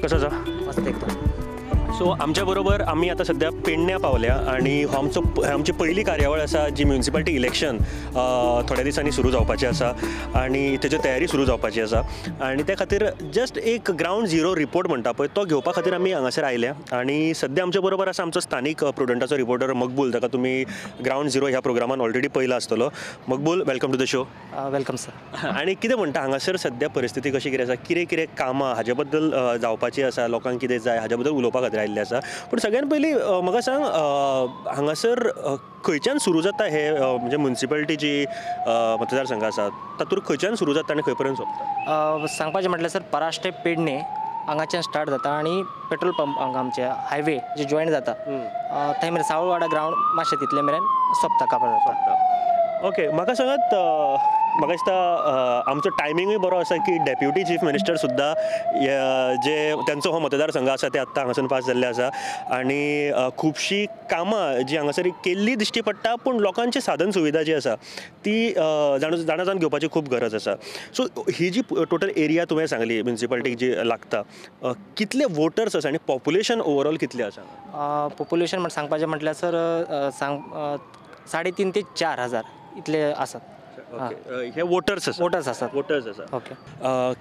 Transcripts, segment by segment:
कसो आसा? मस्त एकदम. सो आमच्या बरोबर आम्ही आता सध्या पेडण्या पावल्या आणि हो आमची पहिली कार्यावळ आसा जी म्युनिसिपालिटी इलेक्शन थोड्या दिसांनी सुरू जावपाचें आसा आणि तेजी तयारी सुरू जावपाची आसा आणि त्या खातीर जस्ट एक ग्राउंड झिरो रिपोर्ट म्हणटा पळय तो घेवपा खातीर आमी हांगासर आयल्या आणि सध्या आमच्या बरोबर आसा आमचो स्थानीक प्रुडंटाचो रिपोर्टर मकबूल, ताका तुमी ग्राउंड झिरो ह्या प्रोग्रामान ऑलरेडी पळयला आसतलो. Maqbool, welcome to the show. Welcome sir. आणि कितें म्हणटा हांगासर सध्या परिस्थिती कशी कितें आसा, कितें कामां हाजे बद्दल जावपाची आसा, लोकांक कितें जाय हाजे बद्दल उलोवपा खातीर आयिल्ले आसा. पूण सगळ्यात पयलीं म्हाका सांग, हांगासर खंयच्यान सुरू जाता हे म्हणजे म्युनिसिपालिटीची मतदारसंघ आसा तातूंत खंयच्यान सुरू जाता आनी खंय पर्यंत सोंपता? सांगपाचें म्हटल्यार सर पराश ते पेडणे हांगाच्यान स्टार्ट जाता आणि पेट्रोल पंप हांगा आमचे हायवे जे जॉईन जाता थंय मेरेन सावळवाडा ग्राउंड मातशें तितले मेरेन सोंपता कापां जाता. ओके, म्हाका सांगात, म्हाका दिसता आमचो टायमिंगूय बरो आसा की डेप्युटी चीफ मिनिस्टर सुद्दां जे त्यांचो हो मतदारसंघ आसा ते आत्तां हांगासून पास जाल्ले आसा आणि खुबशीं कामां जी हांगासर केल्ली दिश्टी पडटा, पूण लोकांची साधन सुविधा जी आसा ती जाणून घेवपाची खूब गरज आसा. सो ही जी टोटल एरिया तुवें सांगली म्युनिसिपालिटीक जी लागता, कितले वोटर्स आसा आनी पॉप्युलेशन ओवरऑल कितलें आसा? पॉप्युलेशन सांगपाचें म्हटल्यार सर 3.5 ते 4 हजार इतले आसात. हे वोटर्स आसात. ओके.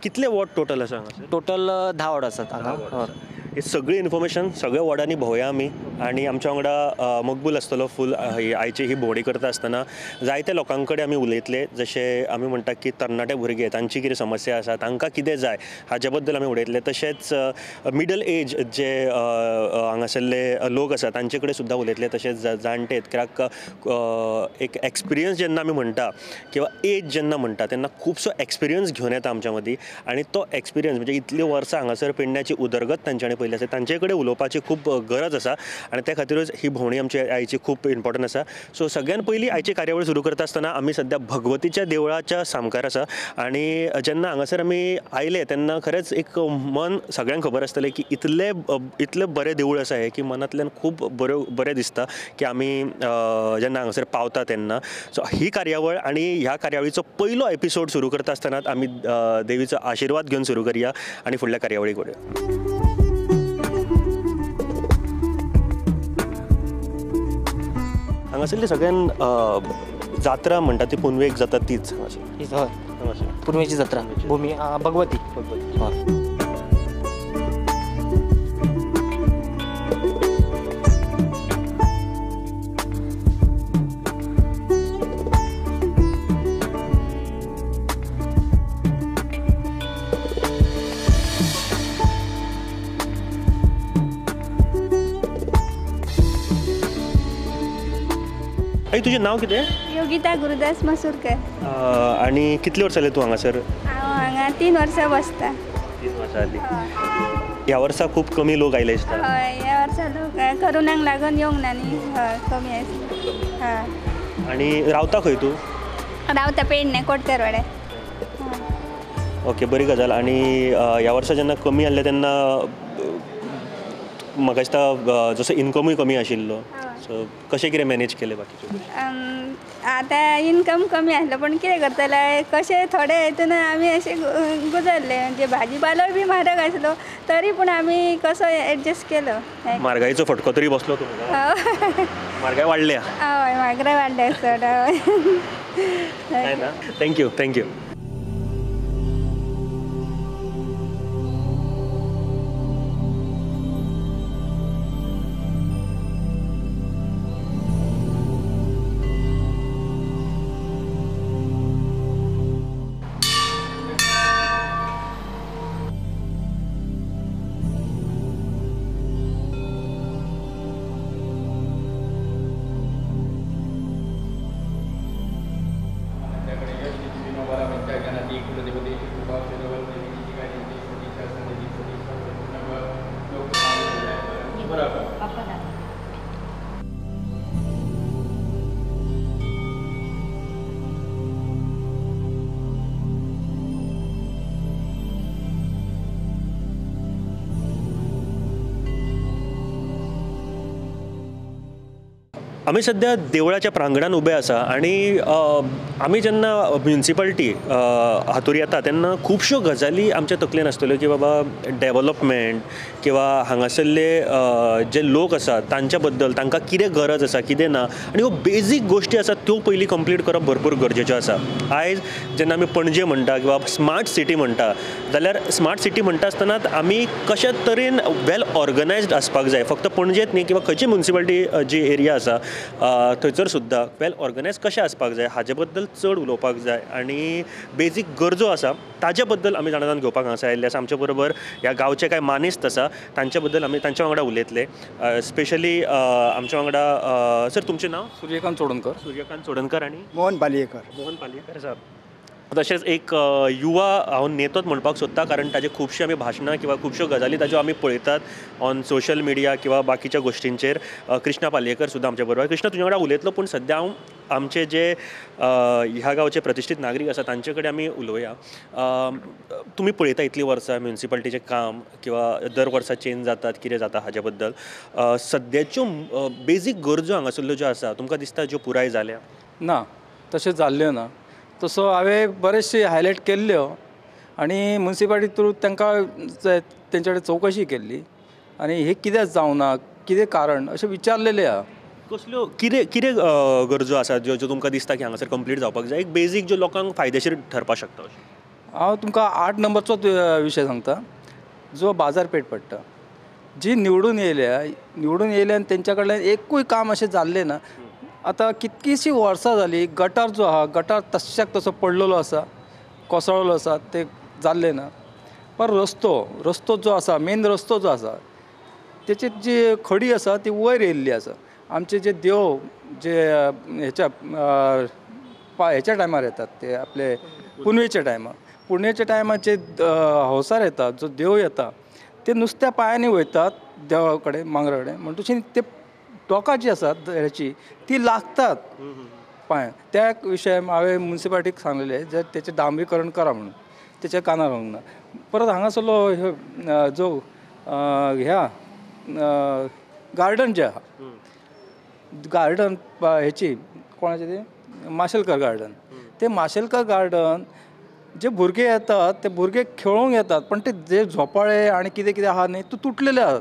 कितले वॉर्ड टोटल आसा हांगासर? टोटल 10 वॉर्ड आसात हांगा. ही सगळी इन्फॉर्मेशन सगळ्या वॉर्डांनी भोंवया आमी आणि आमच्या वांगडा मकबूल आसतलो फूल आयची ही भोंवडी करता आसतना जायत्या लोकां कडेन आमी उलयतले, जशे आमी म्हणटा की तरणाटे भुरगे तांची कितें समस्या आसा, तांकां कितें जाय हाचे बद्दल आमी उलयतले. तशेंच मिडल एज जे हांगासरले लोक आसा तांचे कडेन सुद्दां उलयतले, तशेंच जाणटे, कित्याक एक एक्सपिरियन्स जेन्ना आमी म्हणटा किंवा एज जेन्ना म्हणटा तेन्ना खुबसो एक्सपिरियन्स घेवन येता आमच्या मदीं आणि तो एक्सपिरियन्स म्हणजे इतली वर्सां हांगासर पेडण्याची उदरगत तांच्यांनी पयली आसा, तांचे कडेन उलोवपाची खूब गरज आसा आणि त्या खातीरच ही भोंवडी आमची आयची खूब इम्पॉर्टंट आसा. सो सगळ्यान पयलीं आयची कार्यावळ सुरू करता आसतना आमी सध्या भगवतीच्या देवळाच्या सामकार आसा आणि जेन्ना हांगासर आमी आयले तेन्ना खरेंच एक मन सगळ्यांक खबर आसतलें की इतलें बरें देवूळ आसा हें की मनांतल्यान खूब बरें दिसता की आमी जेन्ना हांगासर पावता तेन्ना. सो ही कार्यावळ आणि ह्या कार्यावळीचो पयलो एपिसोड सुरू करता आसतनाच आमी देवीचो आशिर्वाद घेवन सुरू करया आणि फुडल्या कार्यावळीक वळया. हांगासरली सगळ्यान जात्रा म्हणटा ती पुनवेक जाता तीच हय, पुनवेची जात्रा भुमी भगवती. आई, तुजें नांव कितें? योगिता गुरुदास मसूरकर. आणि कितले वर्सां जाले तूं हांगासर? हांव हांगा 3 वर्सां बसता. 3 वर्सां जालीं. ह्या वर्सा खूब कमी लोक आयले दिसता. हय, ह्या वर्सा लोक कोरोनाक लागून येवंक ना न्ही. हय, कमी आसा. हय. आणि रावता खंय तूं? रावता पेडणे कोटकरवाड्यार. ओके, बरी गजाल. आणि ह्या वर्सा जेन्ना कमी आसले तेन्ना म्हाका दिसता जसो इनकमूय कमी आशिल्लो, सो कशें कितें मॅनेज केलें बाकीचें? आतां इनकम कमी आसलो पण कितें करतले, कशें थोडे हितून आमी अशें गुजरले. म्हणजे भाजीपालोय बी म्हारग आसलो तरी पूण आमी कसो एडजस्ट केलो. म्हारगायेचो फटको तरी बसलो तुमकां? म्हारगाय वाडल्या? हय, म्हारगाय वाडल्या चड. हय. थँक्यू. आमी सध्या देवळाच्या प्रांगणान उबे आसा आनी आमी जेन्ना म्युनिसिपालिटी हातूर येता तेन्ना खुबश्यो गजाली आमच्या तकलेन आसतल्यो की बाबा डेवलपमेंट किंवा हांगासरले जे लोक आसात तांच्या बद्दल तांकां कितें गरज आसा कितें ना आनी ह्यो बेजीक गोश्टी आसात त्यो पयलीं कंप्लीट करप भरपूर गरजेच्यो आसा. आयज जेन्ना आमी पणजे म्हणटा किंवा स्मार्ट सिटी म्हणटा जाल्यार स्मार्ट सिटी म्हणटा आसतनाच आमी कशा तरेन वेल ऑर्गनायज्ड आसपाक जाय. फक्त पणजेत न्ही किंवा खंयची म्युनिसिपालिटी जी एरिया आसा थंयसर सुद्दां वेल ऑर्गनायज कशें आसपाक जाय हाजे बद्दल चड उलोवपाक जाय आनी बेजीक गरजो आसा ताजे बद्दल आमी जाणा घेवपाक हांगासर आयिल्ले आसा. आमच्या बरोबर ह्या गांवचे कांय मानेस्त आसा तांच्या बद्दल आमी तांच्या वांगडा उलयतले. स्पेशली आमच्या वांगडा सर तुमचें नांव? सूर्यकांत चोडणकर आनी मोहन पालयेकर. मोहन पालयेकर सर. तशेंच एक युवा हांव नेतोच म्हणपाक सोदता कारण ताजे खुबशे आमी भाशणां किंवा खुबश्यो गजाली ताज्यो आमी पळयतात ऑन सोशल मिडिया किंवा बाकीच्या गोश्टींचेर. कृष्णा पालयेकर सुद्दां आमच्या बरोबर. कृष्णा तुज्या वांगडा उलयतलो पूण सद्या हांव आमचे जे ह्या गांवचे प्रतिश्ठीत नागरीक आसा तांचे कडेन आमी उलोवया. तुमी पळयता इतलीं वर्सां म्युनिसिपालिटीचें काम किंवा दर वर्सा चेंज जातात कितें जाता हाज्या बद्दल सद्याच्यो बेजीक गरजो हांगासरल्यो ज्यो आसा तुमकां दिसता ज्यो पुराय जाल्या? ना तशें जाल्ल्यो ना. तसो हांवें बरेचशे हायलायट केल्ल्यो आनी म्युनिसिपालिटी थ्रू तांकां तेंचे कडेन चवकशी केल्ली आनी हे कित्याक जावना कितें कारण अशें विचारलेलें आहा. कसल्यो कितें गरजो आसात ज्यो ज्यो तुमकां दिसता की हांगासर कंप्लीट जावपाक जाय एक बेजीक ज्यो लोकांक फायदेशीर ठरपाक शकता अशें? हांव तुमकां 8 नंबरचोच विशय सांगता जो बाजारपेठ पडटा. जी निवडून येयल्या आनी तेंच्या कडल्यान एकूय काम अशें जाल्लें ना. आतां कितकीशीं वर्सां जालीं गटार जो आहा गटार तश्याक तसो पडलेलो आसा कोसळ्ळो आसा ते जाल्ले ना. पर रस्तो जो आसा मेन रस्तो जो आसा तेची जी खडी आसा ती वयर येयल्ली आसा. आमचे जे देव जे हेच्या टायमार येतात ते आपले पुनवेच्या टायमार जे हौसार येतात जो देव येता ते नुस्त्या पांयांनी वयतात देवा कडेन मांगरा कडेन म्हणटची ते टोकां जी आसात हेची ती लागतात पांय. त्या विशय हांवें म्युनिसिपालिटीक सांगलेले जे तेचें डांबरीकरण करा म्हणून तेच्या कानार लागूंक ना. परत हांगासरलो जो ह्या गार्डन जे आहा गार्डन हेची कोणाचें तें माशेलकर गार्डन. ते माशेलकर गार्डन जे भुरगे येतात ते भुरगे खेळूंक येतात पण ते जे झोपाळे आनी कितें कितें आहा न्ही ते तुटलेले आहात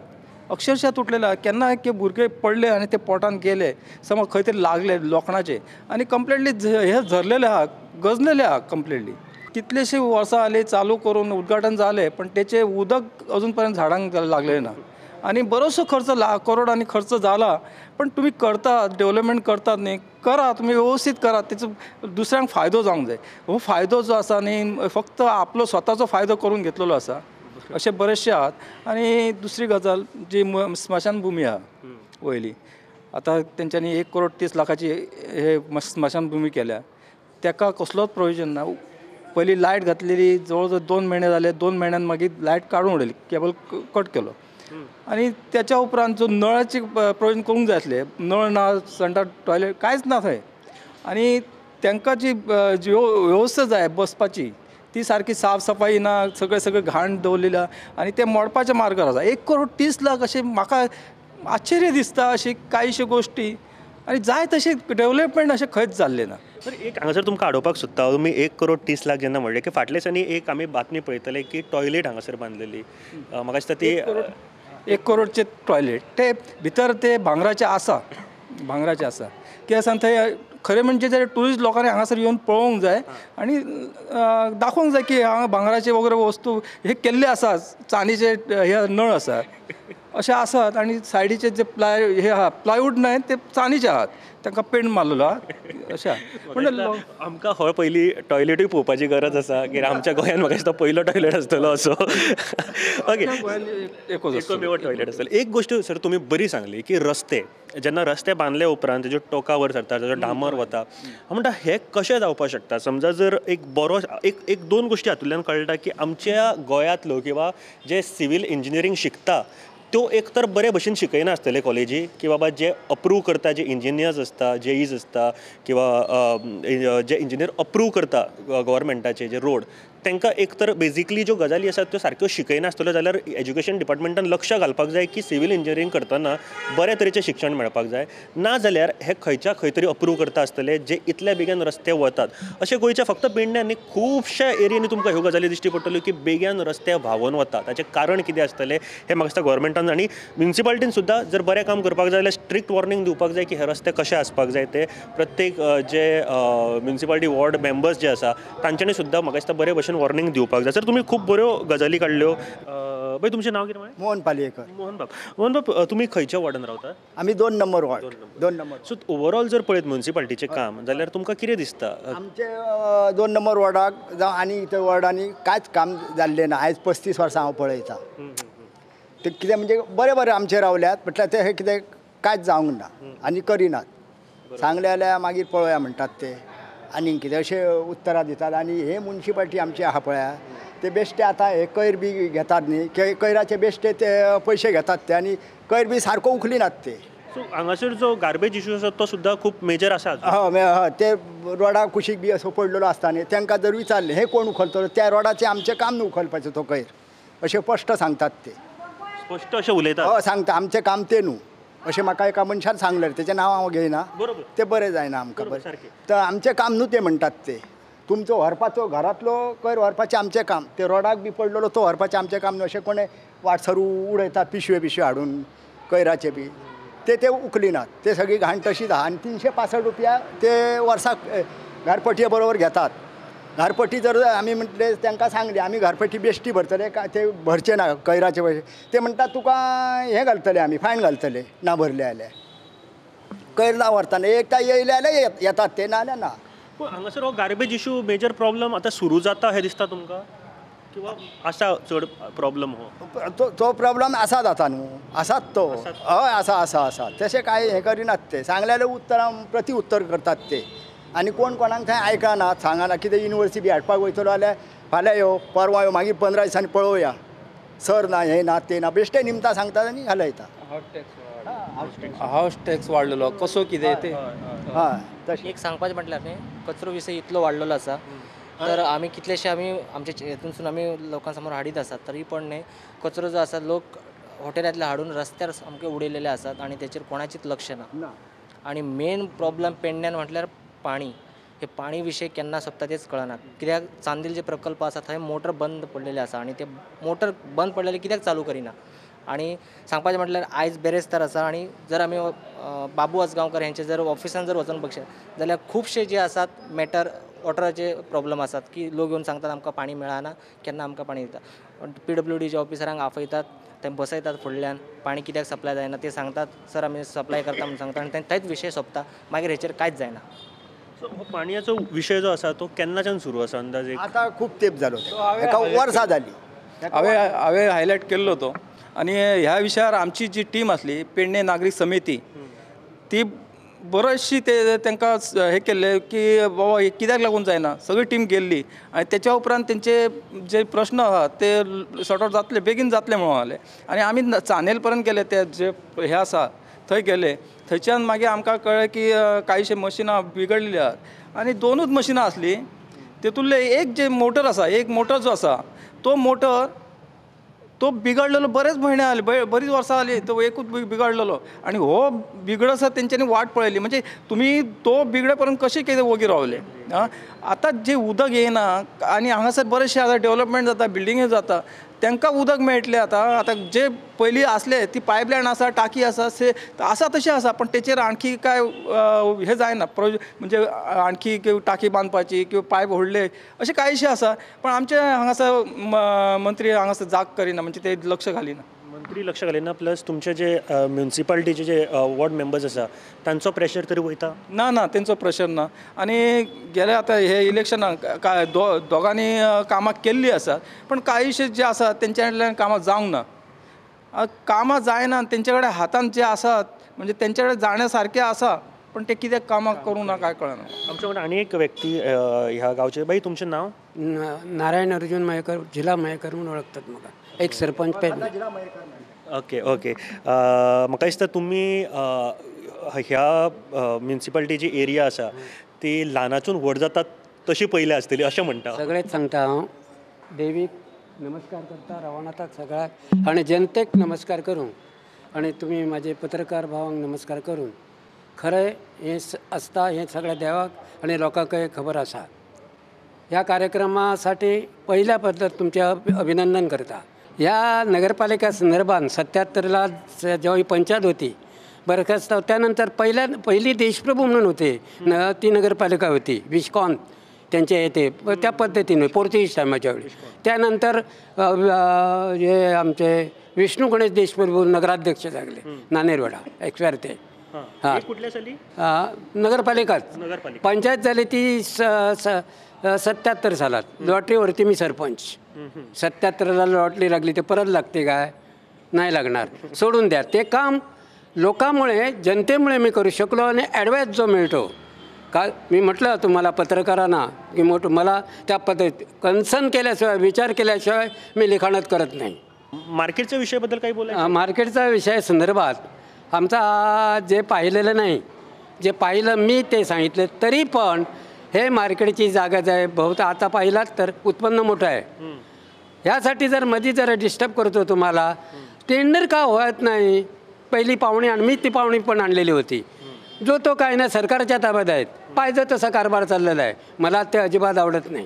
अक्षरशः तुटलेले आहा. केन्ना की भुरगे पडले आनी ते पोटान गेले समज खंय तरी लागले लोखणाचे आनी कंप्लिटली हे झरलेले आहा गजलेले आहा कंप्लिटली. कितलेशे वर्सां जालीं चालू करून उद्घाटन जालें पण तेचे उदक अजून पर्यंत झाडांक लागलें ना. आनी बरोचसो खर्च करोडांनी खर्च जाला पण तुम्ही करतात डेव्हलपमेंट करतात न्ही करा तुम्ही व्यवस्थित करा तेचो दुसऱ्यांक फायदो जावंक जाय. हो फायदो जो आसा न्ही फक्त आपलो स्वताचो फायदो करून घेतलेलो आसा असे बरेचशे आहात. आनी दुसरी गजाल जी स्मशानभुमी आहा वयली आतां तेंच्यांनी 1,30,00,000ची हे स्मशानभुमी केल्या तेका कसलोच प्रोविजन ना. पयलीं लायट घातलेली जवळ जवळ 2 म्हयने जाले 2 म्हयन्यान मागीर लायट काडून उडयली केबल कट केलो आनी त्याच्या उपरांत जो नळाची प्रोविजन करूंक जाय आसलें नळ ना संडास टॉयलेट कांयच ना थंय आनी तांकां जी वेवस्था जाय बसपाची ती सारकी साफ सफाई ना सगळे घाण दवरलेल्या आनी ते मोडपाच्या मार्गार आसा. 1,30,00,000 अशें म्हाका आश्चर्य दिसता अशी कांयश्यो गोश्टी आनी जाय तशें डेव्हलपमेंट अशें खंयच जाल्लें ना. तर एक हांगासर तुमकां आडोवपाक सोदता तुमी 1,30,00,000 जेन्ना म्हणलें की फाटल्या दिसांनी एक आमी बातमी पळयतले की टॉयलेट हांगासर बांदलेली म्हाका दिसता ती 1 करोडचे टॉयलेट ते भितर ते भांगराचे आसा कित्याक सांग थंय खरें म्हणजे जे ट्युरिस्ट लोकांनी हांगासर येवन पळोवंक जाय आनी दाखोवंक जाय की हांगा भांगराचे वगैरे वस्तू हे केल्ले आसा चांदीचे हे नळ आसा अशें आसात आनी सायडीचे जे हे आहा प्लायवूड न्हय ते चांदीचे आहात तांकां पेंट मारलेलो आहा अशें. पूण आमकां हो पयलीं टॉयलेटूय पळोवपाची गरज आसा की आमच्या गोंयांत म्हाका दिसता पयलो टॉयलेट आसतलो असो. ओके एकमेव टॉयलेट आसतलो. एक गोश्ट सर तुमी बरी सांगली की रस्ते जेन्ना रस्ते बांदले उपरांत तेजो टोकावर सरता तेजो डांबर वता हांव म्हणटा हें कशें जावपाक शकता. समजा जर एक बरो एक 2 गोश्टी हातूंतल्यान कळटा की आमच्या गोंयांतलो किंवा जे सिवील इंजिनियरींग शिकता त्यो एक तर बरे भशेन शिकयनासतले कॉलेजी की बाबा जे अप्रूव करता जे इंजिनियर्स आसता जेईज आसता किंवा जे इंजिनियर अप्रूव करता गव्हर्मेंटाचे जे रोड तांकां एक तर बेजिकली ज्यो गजाली आसात त्यो सारक्यो शिकयनासतल्यो जाल्यार एज्युकेशन डिपार्टमेंटान लक्ष घालपाक जाय की सिवील इंजिनियरींग करतना बऱ्या तरेचें शिक्षण मेळपाक जाय ना जाल्यार हे खंयच्या खंय तरी अप्रूव करता आसतले जे इतल्या बेगीन रस्ते वतात अशें गोंयच्या फक्त पेडण्यां न्ही खुबश्या एरियांनी तुमकां ह्यो गजाली दिश्टी पडटल्यो की बेगीन रस्ते व्हांवून वता ताचें कारण कितें आसतलें हें म्हाका दिसता गोवोरमेंटान आनी म्युन्सिपालिटीन सुद्दां जर बरें काम करपाक जाय जाल्यार स्ट्रिक्ट वॉर्निंग दिवपाक जाय की हे रस्ते कशे आसपाक जाय ते प्रत्येक जे म्युन्सिपालिटी वॉर्ड मेंबर्स जे आसा तांच्यांनी सुद्दां म्हाका दिसता बरे भशेन वॉर्निंग दिवपाक जाय सर तुमी खूब बऱ्यो गजाली काडल्यो भाई तुमचें नांव कितें म्हळें मोहन पालयेकर. मोहन बाब तुमी खंयच्या वॉर्डान रावता आम्ही 2 number ward 2 number. So overall जर पळयत म्युन्सिपालिटीचें काम जाल्यार तुमकां कितें दिसता आमचे 2 नंबर वॉर्डाक जावं आनी इतर वॉर्डांनी कांयच काम जाल्लें ना. आयज 35 वर्सां हांव पळयतां. ते कितें म्हणजे बरे बरे आमचे रावल्यात म्हटल्यार ते हे कितें कांयच जावंक ना आनी करिनात. सांगले जाल्यार मागीर पळोवया म्हणटात ते आनी कितें अशें उतरां दितात. आनी हे म्युन्सिपालिटी आमची आहा पळया ते बेश्टे आतां हे कोयर बी घेतात न्ही कोयराचे बेश्टे ते पयशे घेतात ते आनी कोयर बी सारको उखलिनात ते. सो हांगासर जो गार्बेज इश्यू आसा तो सुद्दां खूब मेजर आसा हय ते रोडा कुशीक बी असो पडलेलो आसता न्ही तांकां जर विचारलें हे कोण उखलतलो त्या रोडाचें आमचें काम न्हू उखलपाचो तो कोयर अशें स्पश्ट सांगतात ते. स्पश्ट अशें उलयतात हय सांगता आमचें काम तें न्हू अशें म्हाका एका मनशान सांगलें तेचें नांव हांव घेयना. बरोबर तें बरें जायना आमकां बरोबर, बरें सारकें. तर आमचें काम न्हू तें म्हणटात ते. तुमचो व्हरपाचो घरांतलो कोयर व्हरपाचें आमचें काम ते रोडाक बी पडलेलो तो व्हरपाचें आमचें काम न्हू. अशें कोणें वाटसरू उडयतात पिशव्यो हाडून कोयराचे बी ते उखलिनात. ते सगळी घाण तशीच आहा आनी 365 रुपया ते वर्साक घरपट्टे बरोबर घेतात. घरपट्टी जर आमी म्हटलें तांकां सांगलें आमी घरपट्टी बेश्टी भरतले काय ते भरचे ना कोयराचे पयशे ते म्हणटात तुका हें घालतले आमी फायन घालतले ना भरले जाल्यार. कोयर ना व्हरतना एकदां येयले जाल्यार येतात ते ना जाल्यार ना. पूण हांगासर हो गार्बेज इश्यू मेजर प्रॉब्लम आतां सुरू जाता हें दिसता तुमकां किंवा आसा चड प्रॉब्लम हो तो प्रॉब्लेम आसात आतां न्हू आसात तो हय आसा तशें कांय हें करिनात ते. सांगले जाल्यार उत्तरां प्रति उत्तर करतात ते आनी कोण कोणाक थंय आयकनात सांगना. कितें युनिवर्सिटी बी हाडपाक वयतलो जाल्यार फाल्यां यो परवां यो मागीर 15 दिसांनी पळोवया सर ना हें ना तें ना बेश्टे निमतां सांगतात आनी घालयता. हावस टॅक्स वाडलेलो कसो कितें ते हय तशें एक सांगपाचें म्हटल्यार न्ही कचरो विशय इतलो वाडलेलो आसा तर आमी कितलेशे आमी आमच्या हेतूनसून आमी लोकां समोर हाडीत आसात तरी पण न्ही कचरो जो आसा लोक हॉटेलांतले हाडून रस्त्यार सामके उडयलेले आसात आनी तेचेर कोणाचीच लक्ष ना. आनी मेन प्रॉब्लम पेडण्यान म्हटल्यार पाणी. हे पाणी विशय केन्ना सोंपता तेच कळना. कित्याक चांदील जे प्रकल्प आसा थंय मोटर बंद पडलेले आसा आनी ते मोटर बंद पडलेले कित्याक चालू करिना. आनी सांगपाचें म्हटल्यार आयज बेरेस्तार आसा आनी जर आमी बाबू आसगांवकर हेंचे जर ऑफिसान जर वचून बघशात जाल्यार खुबशे जे आसात मॅटर वॉटराचे प्रॉब्लम आसात की लोक येवन सांगतात आमकां पाणी मेळना केन्ना आमकां पाणी दिता. PWDच्या ऑफिसरांक आपयतात ते बसयतात फुडल्यान पाणी कित्याक सप्लाय जायना ते सांगतात सर आमी सप्लाय करता म्हणून सांगता आनी थंयच विशय सोंपता मागीर हेचेर कांयच जायना. हो पाणयाचो विशय जो आसा तो केन्नाच्यान सुरू आसा अंदाजे आतां खूब तेंप जालो एका वर्सां जाली. हांवें हायलायट केल्लो तो आनी ह्या विशयार आमची जी टीम आसली पेडणे नागरीक समिती ती बरोचशी ते तांकां हे केल्ले की बाबा हे कित्याक लागून जायना सगळी टीम गेल्ली आनी तेच्या उपरांत तेंचे जे प्रश्न आहा ते सॉर्ट आउट जातले बेगीन जातले म्हणून आले आनी आमी चानेल पर्यंत गेले ते जे हे आसा थंय गेले थंयच्यान मागीर आमकां कळ्ळें की कांयशे मशिनां बिगडलेली आहात आनी 2च मशिनां आसली तेतूंतले एक जे मोटर आसा एक मोटर जो आसा तो मोटर तो बिगडलेलो बरेच महिने जाले बरीच वर्सां जाली तो एकूच बिगडलेलो आनी हो बिगड आसा तेंच्यांनी वाट पळयली म्हणजे तुमी तो बिगडे पर्यंत कशें कितें वोगी रावले. आतां जे उदक येयना आनी हांगासर बरेचशे आतां डेवलपमेंट जाता बिल्डिंगे जाता तांकां उदक मेळटलें आतां जे पयलीं आसले ती पायपलायन आसा टाकी आसा आसा तशें आसा पण तेचेर आणखी काय हे जायना म्हणजे आणखी टाकी बांदपाची किंवा पायप व्हडले अशें कांयशें आसा पण आमचे हांगासर मंत्री हांगासर जाग करिना म्हणजे ते लक्ष घालिना. मंत्री लक्ष घालिना प्लस तुमचे जे म्युन्सिपालिटीचे जे वॉर्ड मेंबर्स आसा तांचो प्रेशर तरी वयता ना तेंचो प्रेशर ना आनी गेले आतां हे इलेक्शनाक दोगांनी कामां केल्लीं आसात पण कांयशे जे आसात तेंच्या कडल्यान कामां जावंक ना. कामां जायना तेंचे कडेन हातांत जे आसात म्हणजे तेंचे कडेन जाण्या सारकें आसा पण ते कित्याक कामां करूं ना काय कळना. आमच्या कडेन आनी एक व्यक्ती ह्या गांवचे बाई तुमचें नांव नारायण अर्जुन मयेकर जिल्हा मयेकर म्हणून ओळखतात म्हाका एक सरपंच पेडणे. ओके म्हाका दिसता तुमी ह्या म्युन्सिपालिटी जी एरिया आसा ती ल्हानाचून व्हड जाता तशी पयली आसतली अशें म्हणटा. सगळेच सांगता हांव देवीक नमस्कार करता रवानाताक सगळ्याक आणि जनतेक नमस्कार करूं आणि तुम्ही माझे पत्रकार भावांक नमस्कार करून खरंय हे असता हे सगळ्या देवाक आणि लोकांकय खबर आसा. ह्या कार्यक्रमासाठी पहिल्या पद्धत तुमचे अभिनंदन करता. ह्या नगरपालिका संदर्भात 77ला जेव्हा ही पंचायत होती बरखास्त त्यानंतर पहिली देशप्रभू म्हणून होते ती नगरपालिका होती विश्कॉन त्यांचे येते त्या पद्धतीने पोर्तुगीज टायमाच्या वेळी. त्यानंतर हे आमचे विष्णू गणेश देशप्रभू नगराध्यक्ष झाले नानेरवाडा एक्सपायर ते. हां कुठल्या साली नगरपालिकाच पंचायत झाली ती 77 सालात. लॉटरीवरती मी सरपंच. 77ला लॉटरी लागली ते परत लागते काय नाही लागणार सोडून द्या. ते काम लोकांमुळे जनतेमुळे मी करू शकलो आणि ॲडवाईस जो मिळतो का मी म्हटलं तुम्हाला पत्रकारांना की मला त्या पद्धती कन्सर्न केल्याशिवाय विचार केल्याशिवाय मी लिखाणात करत नाही. मार्केटच्या विषयाबद्दल काही बोलायचं? मार्केटचा विषय संदर्भात आमचा जे पाहिलेलं नाही जे पाहिलं मी ते सांगितलं. तरी पण हे मार्केटची जागाच आहे बहुता आता पाहिलात तर उत्पन्न मोठं आहे. ह्यासाठी जर मध्ये जरा डिस्टर्ब करतो तुम्हाला टेंडर का होत नाही. पहिली पाहुणी मी ती पाहुणी पण आणलेली होती जो तो काय नाही सरकारच्या ताब्यात आहेत पाहिजे तसा कारभार चाललेला आहे. मला ते अजिबात आवडत नाही.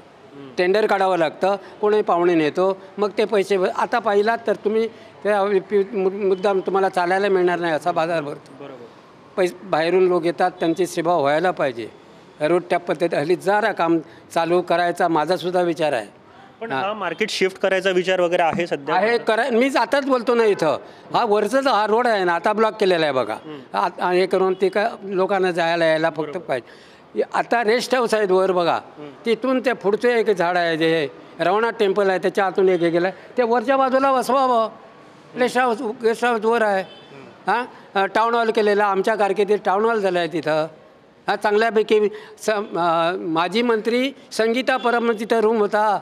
टेंडर काढावं लागतं कोणी पाहुणे नेतो मग ते पैसे आता पाहिलात तर तुम्ही ते मुद्दाम तुम्हाला चालायला मिळणार नाही असा बाजार भरतो. बाहेरून लोक येतात त्यांची सेवा व्हायला पाहिजे. रोड त्या पद्धतीत हल्ली जरा काम चालू करायचा माझासुद्धा विचार आहे. पण हा मार्केट शिफ्ट करायचा विचार वगैरे आहे सध्या आहे मीच आताच बोलतो ना इथं हा वरचा हा रोड आहे ना आता ब्लॉक केलेला आहे बघा. हे करून ते का लोकांना जायला यायला फक्त पाहिजे. आता रेस्ट हाऊस आहेत वर बघा तिथून ते पुढचं एक झाड आहे जे रवनाथ टेम्पल आहे त्याच्या आतून एक हे गेलं ते वरच्या बाजूला बसवावं. गेस्ट हाऊस वर आहे. हां टाऊन हॉल केलेला आमच्या कारकिर्दीत टाऊन हॉल झालं आहे तिथं. हा चांगल्यापैकी माजी मंत्री संगीता परम तिथं रूम होता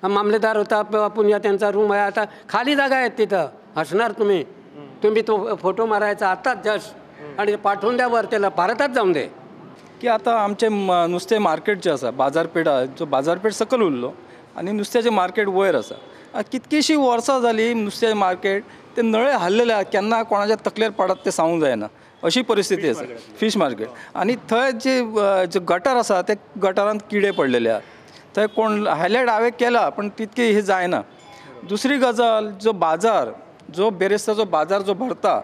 मामलेदार होता पुण्या त्यांचा रूम आहे. आता खाली जागा आहेत तिथं असणार तुम्ही तो फोटो मारायचा आत्ताच जस्ट आणि पाठवून द्या वर त्याला भारतात जाऊन दे. की आता आमचे नुसते मार्केट जे आसा बाजारपेठ जो बाजारपेठ सकल उरलो आणि नुस्त्याचें मार्केट वयर आसा. कितकीशीं वर्सां जालीं नुस्त्याचें मार्केट ते नळे हाल्लेले आसा केन्ना कोणाच्या तकलेर पडत ते सांगूंक जायना अशी परिस्थिती आसा. फीश मार्केट आणि थंय जे गटर आसा ते गटारांत किडे पडलेले आसा. थंय कोण हायलायट हांवें केला पण तितके हे जायना. दुसरी गजाल जो बाजार जो बेरेस्ताचो बाजार जो भरता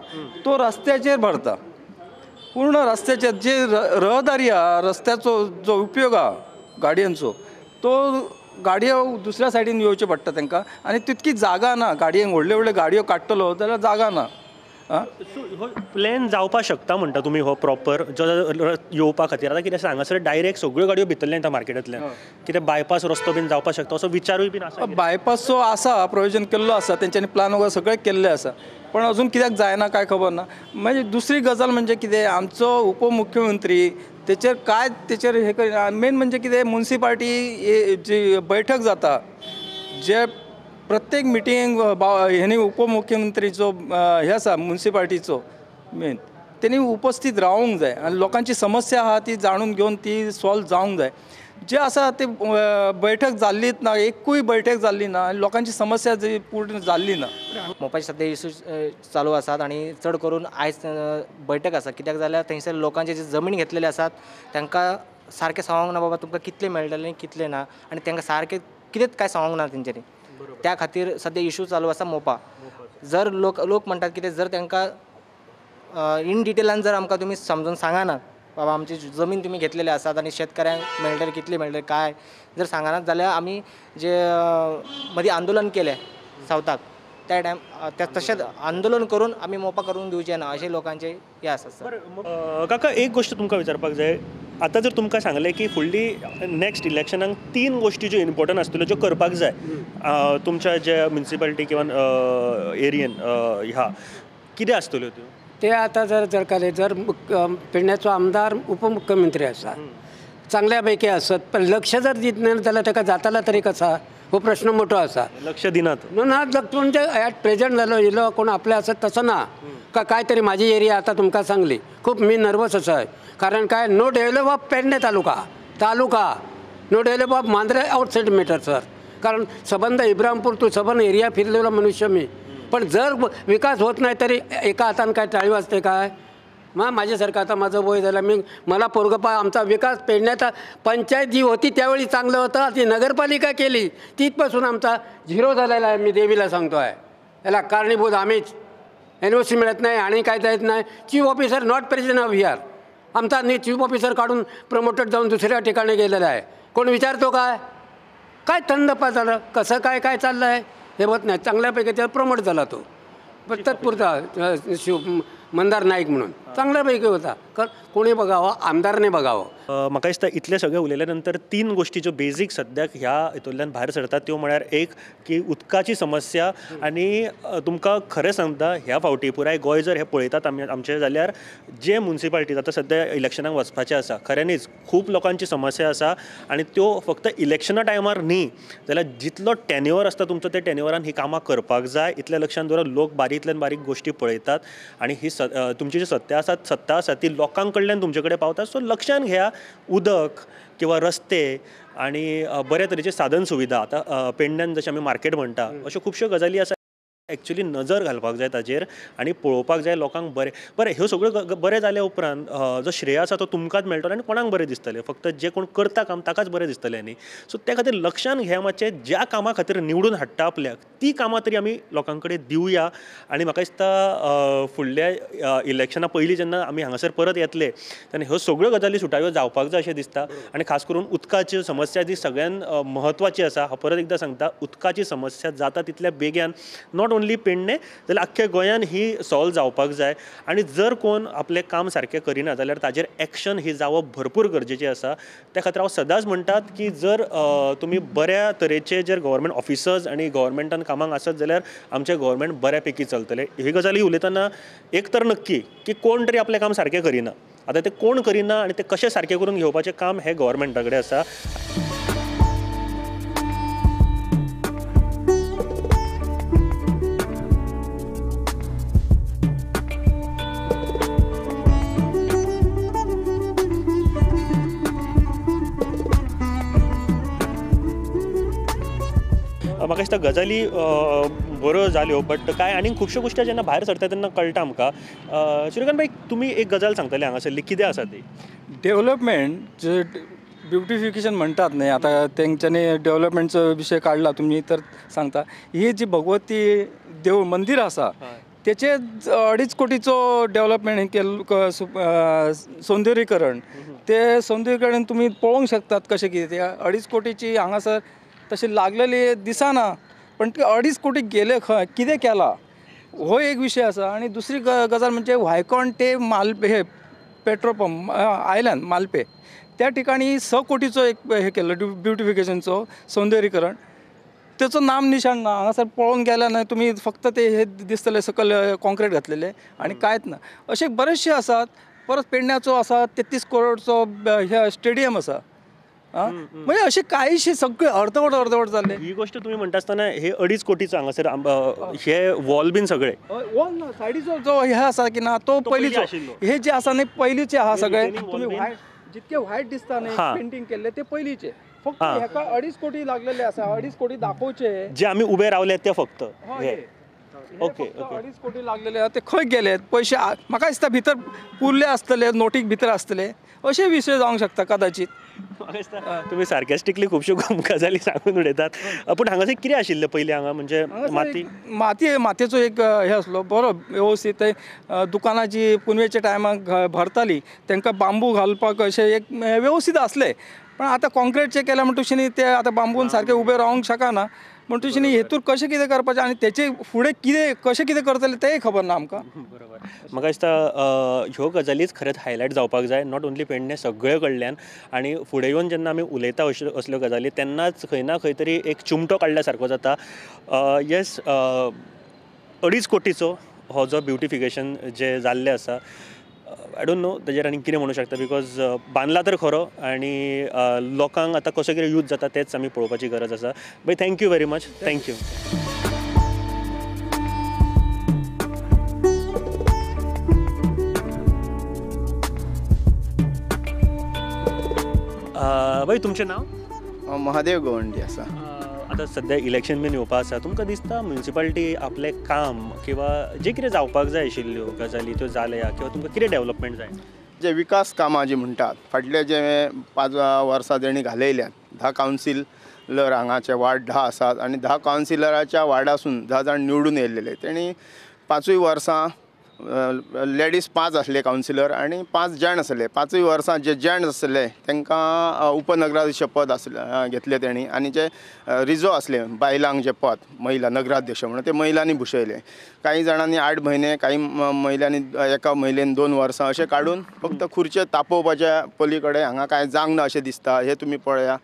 तो रस्त्याचेर भरता. पूर्ण रस्त्याचेर जे रहदारी आहा रस्त्याचो जो उपयोग आहा गाडयांचो तो गाडयो दुसऱ्या सायडीन येवचे पडटा तांकां आनी तितकी जागा ना. गाडयांक व्हडल्यो व्हडल्यो गाडयो काडटलो जाल्यार जागा ना. प्लॅन जावपा शकता म्हणटा तुमी हो प्रॉपर जो येवपा खातीर. आतां कितें हांगासर डायरेक्ट सगळ्यो गाडयो भितरल्या येता मार्केटांतल्यान कितें बायपास रस्तो बीन जावपा शकता असो विचारूय बीन आसा? बायपासचो आसा प्रोविजन केल्लो आसा तेंच्यांनी प्लान वगैरे सगळें केल्लें आसा पण अजून कित्याक जायना काय खबर ना. म्हणजे दुसरी गजाल म्हणजे कितें आमचो उपमुख्यमंत्री तेचेर हे करिना. मेन म्हणजे कितें म्युनिसिपालिटी जी बैठक जाता जे प्रत्येक मिटींग हेनी उपमुख्यमंत्रीचो हे आसा म्युनिसिपालिटीचो मेन तेणी उपस्थित रावूंक जाय आनी लोकांची समस्या आहा ती जाणून घेवन ती सॉल्व जावंक जाय. जे आसा ते बैठक जाल्लीच ना एकूय बैठक जाल्ली ना आनी लोकांची समस्या जी पूर्ण जाल्ली ना. मोपाचे सध्या इश्यू चालू आसात आणि चड करून आयज बैठक आसा कित्याक जाल्यार थंयसर लोकांचे जे जमीन घेतलेले आसात तांकां सारकें सांगूंक ना बाबा तुमकां कितले मेळटले कितले ना आनी तांकां सारकें कितेंच काय सांगूंक ना तेंच्यांनी. त्या खातीर सध्या इश्यू चालू आसा मोपा. जर लोक म्हणटात की जर तांकां इन डिटेलान जर आमकां तुमी समजून सांगाना बाबा आमची जमीन तुमी घेतलेली आसात आनी शेतकऱ्यांक मेळटले कितले मेळटले काय जर सांगानात जाल्यार आमी जे मदीं आंदोलन केलें सावथाक त्या टायम तशेंच आंदोलन करून आमी मोपा करून दिवचें ना अशें लोकांचे हे आसा. सर काका एक गोष्ट तुमकां विचारपाक जाय. आतां जर तुमकां सांगलें की फुडली नेक्स्ट इलेक्शनाक 3 गोश्टी ज्यो इम्पॉर्टंट आसतल्यो ज्यो करपाक जाय तुमच्या जे म्युनिसिपालिटी किंवा एरियेन ह्या कितें आसतल्यो त्यो? ते आता जर पेडण्याचो आमदार उपमुख्यमंत्री आसा चांगल्यापैकी आसत पण लक्ष जर दित ना जाल्यार ताका जाताला तरी कसा हो प्रश्न मोठो आसा. लक्ष दिनात ना म्हणजे ॲट प्रेझेंट जालो इलो कोण आपले आसत तसं ना का काय तरी माझी एरिया आता तुमकां सांगली खूप मी नर्वस आसा कारण काय no develop of Pedne taluka no develop of Mandrem outside matter sir कारण सबंध इब्राहिमपूर टू सबंध एरिया फिरलेला मनुष्य मी. पण जर विकास होत नाही तरी एका हातानं काय टाळी वाजते काय? मग माझ्यासारखं आता माझं वय झालं, मला आमचा विकास पेडण्याचा पंचायत जी होती त्यावेळी चांगलं होतं, ती नगरपालिका केली तिथपासून आमचा झिरो झालेला आहे. मी देवीला सांगतो आहे, याला कारणीभूत आम्हीच. NOC मिळत नाही आणि काय जात नाही. Chief officer not present of here. आमचा चीफ ऑफिसर काढून प्रमोटेड जाऊन दुसऱ्या ठिकाणी गेलेला आहे. कोण विचारतो काय? काय थंडपा झालं, कसं काय काय चाललं आहे हे होत नाही. चांगल्यापैकी त्याला प्रमोट झाला तो तत्पुरता मंदार नाईक म्हणून चांगल्यापैकी होता. कोणी बघावं, आमदारने बघावं. म्हाका दिसता इतले सगळे उलयल्या नंतर 3 गोष्टी ज्यो बेजीक सद्याक ह्या हितूंतल्यान भायर सरतात त्यो म्हळ्यार एक की उदकाची समस्या. आनी तुमकां खरें सांगता ह्या फावटी पुराय गोंय जर हे पळयतात आमचे जाल्यार जे म्युनिसिपालिटीज आतां सद्या इलेक्शनाक वचपाचें आसा खऱ्यांनीच खूब लोकांची समस्या आसा. आनी त्यो फक्त इलेक्शना टायमार न्ही जाल्यार जितलो टेन्युअर आसता तुमचो त्या टेन्युअरान ही कामां करपाक जाय. इतल्या लक्षांत दवरप लोक बारीकल्यान बारीक गोश्टी पळयतात आनी ही तुमची जी सत्ता आसा ती लोकां कडल्यान तुमचे कडेन पावता. सो लक्षांत घ्या उदक किंवा रस्ते आनी बऱ्या तरेचे साधन सुविधा. आतां पेडण्यान जशें आमी मार्केट म्हणटा अश्यो खुबश्यो गजाली आसा. एक्चुअली नजर घालपाक जाय ताजेर आनी पळोवपाक जाय लोकांक बरें ह्यो सगळ्यो बरें जाल्या उपरांत जो श्रेय आसा तो तुमकांच मेळटलो आनी कोणाक बरें दिसतलें. फक्त जे कोण करता काम ताकाच बरें दिसतलें न्ही. सो त्या खातीर लक्षांत घ्या मातशें ज्या कामा खातीर निवडून हाडटा आपल्याक ती कामां तरी आमी लोकां कडेन दिवया. आनी म्हाका दिसता फुडल्या इलेक्शना पयलीं जेन्ना आमी हांगासर परत येतले तेन्ना ह्यो सगळ्यो गजाली सुटाव्यो जावपाक जाय अशें दिसता. आनी खास करून उदकाची समस्या जी सगळ्यान म्हत्वाची आसा. हांव परत एकदां सांगता उदकाची समस्या जाता तितल्या बेग्यान नॉट ओन्ली पेडणे जाल्यार आख्ख्या गोंयान ही सॉल्व जावपाक जाय. आनी जर कोण आपलें काम सारकें करिना जाल्यार ताजेर एक्शन ही जावप भरपूर गरजेचें आसा. त्या खातीर हांव सदांच म्हणटात की जर तुमी बऱ्या तरेचे जर गव्हर्मेंट ऑफिसर्स आनी गव्हर्मेंटान कामाक आसत जाल्यार आमचें गव्हर्मेंट बऱ्यापैकी चलतलें. ही गजाली उलयतना एक तर नक्की की कोण तरी आपलें काम सारकें करिना. आतां तें कोण करिना आनी तें कशें सारकें करून घेवपाचें काम हें गव्हर्मेंटा कडेन आसा. म्हाका दिसता गजाली बऱ्यो जाल्यो बट काय आनी खुबश्यो गोश्टी जेन्ना भायर सरता तेन्ना कळटा आमकां. श्रीकांत भाई तुमी एक गजाल सांगतले हांगासरली कितें आसा ती डेव्हलपमेंट जे ब्युटिफिकेशन म्हणटात न्ही आतां तेंच्यांनी डेव्हलपमेंटचो विशय काडला तुमी तर सांगता. ही जी भगवती देव मंदीर आसा तेचे 2.5 कोटीचो डेव्हलपमेंट केल्लो सौंदर्यीकरण. ते सौंदर्यीकरण तुमी पळोवंक शकतात कशें कितें ते 2.5 कोटीची हांगासर तशी लागलेली दिसना. पण ते 2.5 कोटी गेले खंय, कितें केला हो एक विशय आसा. आनी दुसरी गजाल म्हणजे व्हायकॉन ते मालपे हे पेट्रोल पंप आयलँड मालपे त्या ठिकाणी 6 कोटीचो एक हे केल्लो ब्युटिफिकेशनचो सौंदर्यीकरण. त्याचो नाम निशाण ना. हांगासर पळोवन गेल्यार न्हय तुमी फक्त ते हे दिसतले सकयल कॉन्क्रीट घातलेले आनी कांयच ना. अशे बरेचशे आसात. परत पेडण्याचो आसा 33 करोडचो हे स्टेडियम आसा. म्हणजे असे काहीशे सगळे अर्धवट जाल्ले. ही गोष्ट तुम्ही म्हणटा आसतना हे 2.5 कोटीचो हांगासर हे वॉल बीन सगळे वॉल ना सायडीचो जो हे आसा की ना तो पयलींचो. हे जे आसा न्ही पयलींचे आहा सगळे. तुम्ही व्हायट जितके व्हायट दिसता न्ही पेंटिंग केल्ले ते पयलींचे. फक्त हेका 2.5 कोटी लागलेले आसा. 2.5 कोटी दाखोवचे जे आमी उबे रावले ते फक्त ओके 2.5 कोटी लागलेले ते खंय गेले पयशे. म्हाका दिसता भितर पुरले आसतले नोटीक भितर आसतले अशे विशय जावंक शकता कदाचित. तुम्ही सार्केस्टिकली खुबश्यो गजाली सांगून उडयतात. पूण हांगासर कितें आशिल्लें पयलीं हांगा म्हणजे मातयेचो एक हे आसलो बरो वेवस्थीत. दुकानां पुनवेच्या टायमाक भरताली तांकां बांबू घालपाक अशें एक वेवस्थीत आसले. पण आतां कॉन्क्रीटचे केल्या म्हणटुशीं ते आतां बांबून सारके उबे रावंक शकना. म्हणटुशीं हेतूर कशें कितें करपाचें आनी तेचे फुडें कितें कशें कितें करतले तेंय खबर ना आमकां. बरोबर. म्हाका दिसता ह्यो गजालीच खरेंच हायलायट जावपाक जाय नॉट ओन्ली पेडणे सगळे कडल्यान. आनी फुडें येवन जेन्ना आमी उलयता असल्यो गजाली तेन्नाच खंय ना खंय तरी एक चिमटो काडल्या सारको जाता. येस 2.5 कोटीचो हो जो ब्युटिफिकेशन जे जाल्लें आसा आय डोंट नो ताजेर आनी कितें म्हणूं शकता बिकॉज बांदला तर खरो आनी लोकांक आतां कसो कितें यूज जाता तेच आमी पळोवपाची गरज आसा. Bye thank you very much. Thank you. बाई तुमचें नांव? महादेव गोवंडी आसा. आतां सध्या इलेक्शन बीन येवपा आसा, तुमकां दिसता म्युनिसिपालिटी आपलें काम किंवा जे कितें जावपाक जाय आशिल्ल्यो गजाली त्यो जाल्या किंवा तुमकां कितें डेव्हलपमेंट जाय? जे विकास कामां जी म्हणटात फाटले जे 5 वर्सां तेणी घालयल्यात 10 कावन्सिलर हांगाचे वार्ड 10 आसात आनी 10 कावन्सिलराच्या वार्डासून 10 जाण निवडून येयलेले तेणी 5 वर्सां लेडीज 5 आसले कावन्सिलर आनी 5 जेंट्स आसले 5 वर्सां जे जेंट्स आसले तांकां उपनगराध्यक्ष पद घेतले तेणी आनी जे रिजो आसले बायलांक जे पद महिला नगराध्यक्ष म्हणून ते महिलांनी भुशयले काही जाणांनी 8 म्हयने काही महिलांनी एका महिलेन 2 वर्सां अशें काडून फक्त खुर्चे तापोवपाच्या पलीकडे हांगा कांय जांग ना अशें दिसता हे तुमी पळया